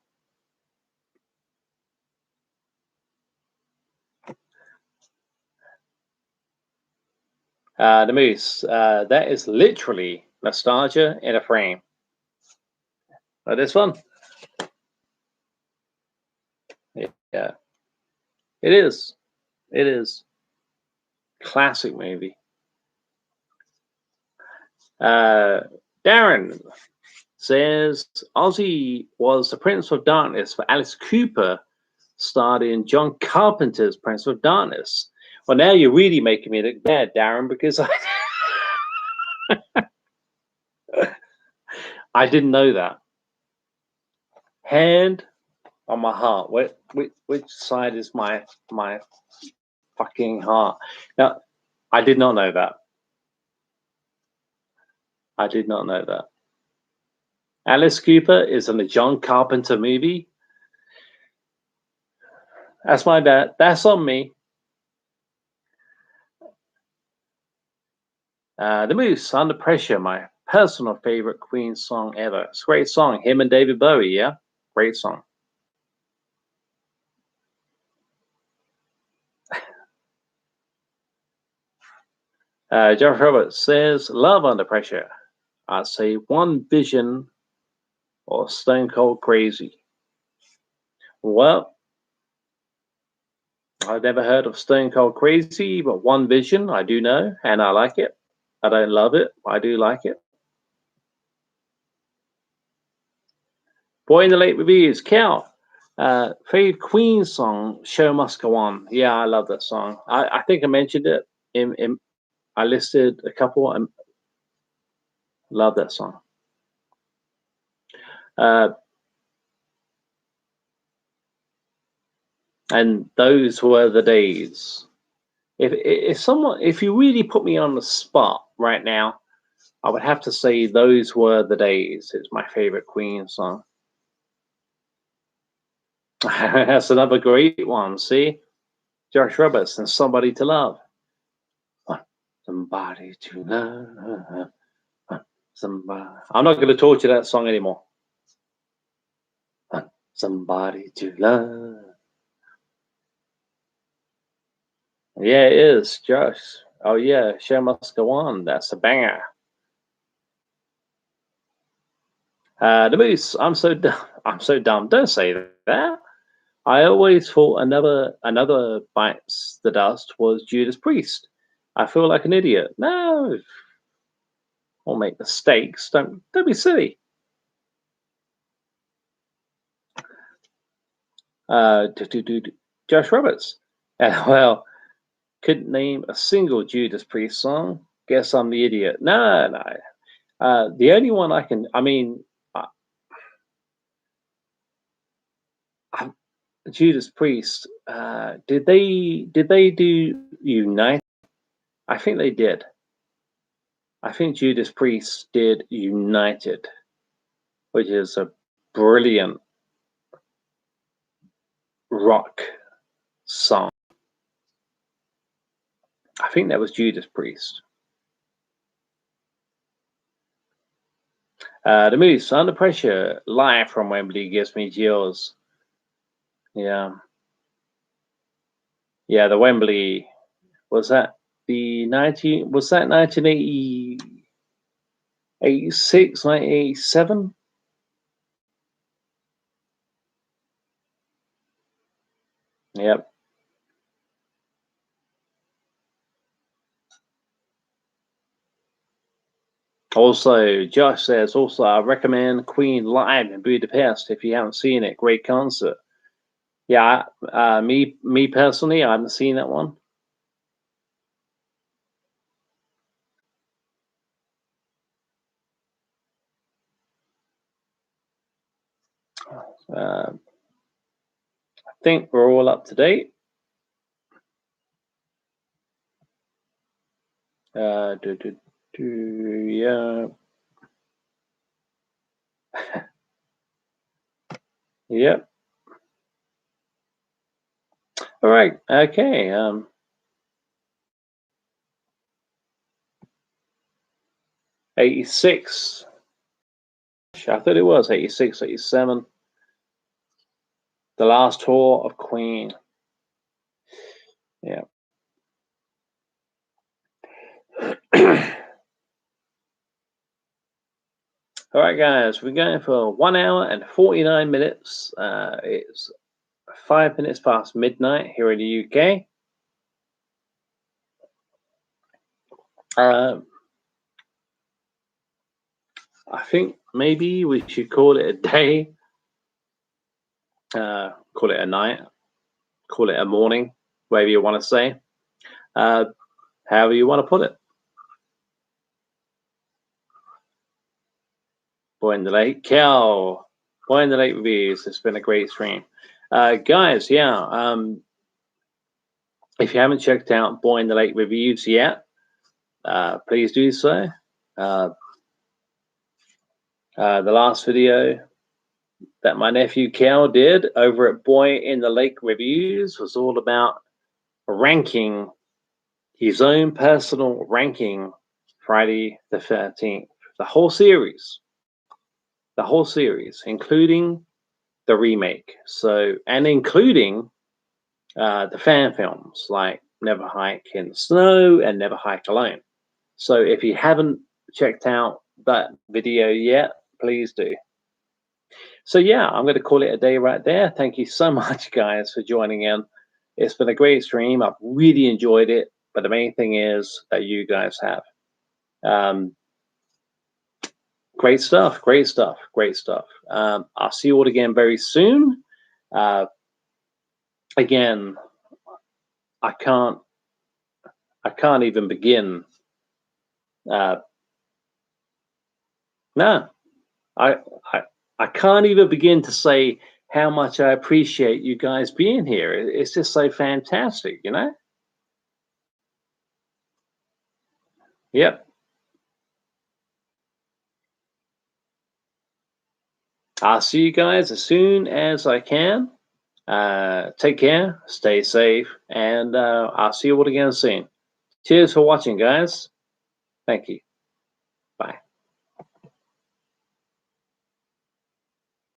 The Moose. That is literally nostalgia in a frame. Oh, this one. Yeah. It is. It is. Classic movie. Darren says Ozzy was the Prince of Darkness for Alice Cooper, starred in John Carpenter's Prince of Darkness. Well, now you're really making me look bad, Darren, because I didn't know that. And on my heart. Which side is my fucking heart? Now, I did not know that. I did not know that. Alice Cooper is in a John Carpenter movie. That's my bad. That's on me. The Moose, Under Pressure, my personal favorite Queen song ever. It's a great song. Him and David Bowie, yeah? Great song. Josh Roberts says, love Under Pressure. I'd say One Vision or Stone Cold Crazy. Well, I've never heard of Stone Cold Crazy, but One Vision, I do know, and I like it. I don't love it, but I do like it. Boy in the Late Reviews, Cal. Favorite Queen song, Show Must Go On. Yeah, I love that song. I think I mentioned it. I listed a couple and love that song. And those were the days. If you really put me on the spot right now, I would have to say Those Were the Days. It's my favorite Queen song. That's another great one. See, Josh Roberts and Somebody to Love. Somebody to love. Somebody. I'm not going to torture that song anymore. Somebody to love. Yeah, it is, Josh. Oh yeah, Show Must Go On. That's a banger. The Moose. I'm so dumb. Don't say that. I always thought another bites the dust was Judas Priest. I feel like an idiot. No, I'll make mistakes. Don't be silly. Josh Roberts. Well, couldn't name a single Judas Priest song. Guess I'm the idiot. No. The only one I can. I mean, Judas Priest. Did they do Unite? I think they did. I think Judas Priest did United, which is a brilliant rock song. I think that was Judas Priest. The Moose, Under Pressure, live from Wembley, gives me chills. Yeah. Yeah, the Wembley, was that 1986, 1987? Yep. Also, Josh says, I recommend Queen live in Budapest if you haven't seen it. Great concert. Yeah, me personally, I haven't seen that one. I think we're all up to date. Yeah. Yep. All right. Okay. 86. I thought it was 86, 87. The last tour of Queen. Yeah. All right, guys, we're going for 1 hour and 49 minutes. It's 5 minutes past midnight here in the UK. I think maybe we should call it a day, call it a night, call it a morning, whatever you want to say, however you want to put it. Boy in the late, Cal. Boy in the Lake reviews. It's been a great stream. Guys, yeah. If you haven't checked out Boy in the Lake reviews yet, please do so. The last video that my nephew Cal did over at Boy in the Lake reviews was all about ranking his own personal ranking Friday the 13th, the whole series, including the remake, and including the fan films like Never Hike in the Snow and Never Hike Alone. So if you haven't checked out that video yet, please do. So yeah, I'm going to call it a day right there. Thank you so much, guys, for joining in. It's been a great stream. I've really enjoyed it. But the main thing is that you guys have. Great stuff. I'll see you all again very soon. Again, I can't even begin. I can't even begin to say how much I appreciate you guys being here. It's just so fantastic, you know? Yep. I'll see you guys as soon as I can. Take care, stay safe, and I'll see you all again soon. Cheers for watching, guys. Thank you.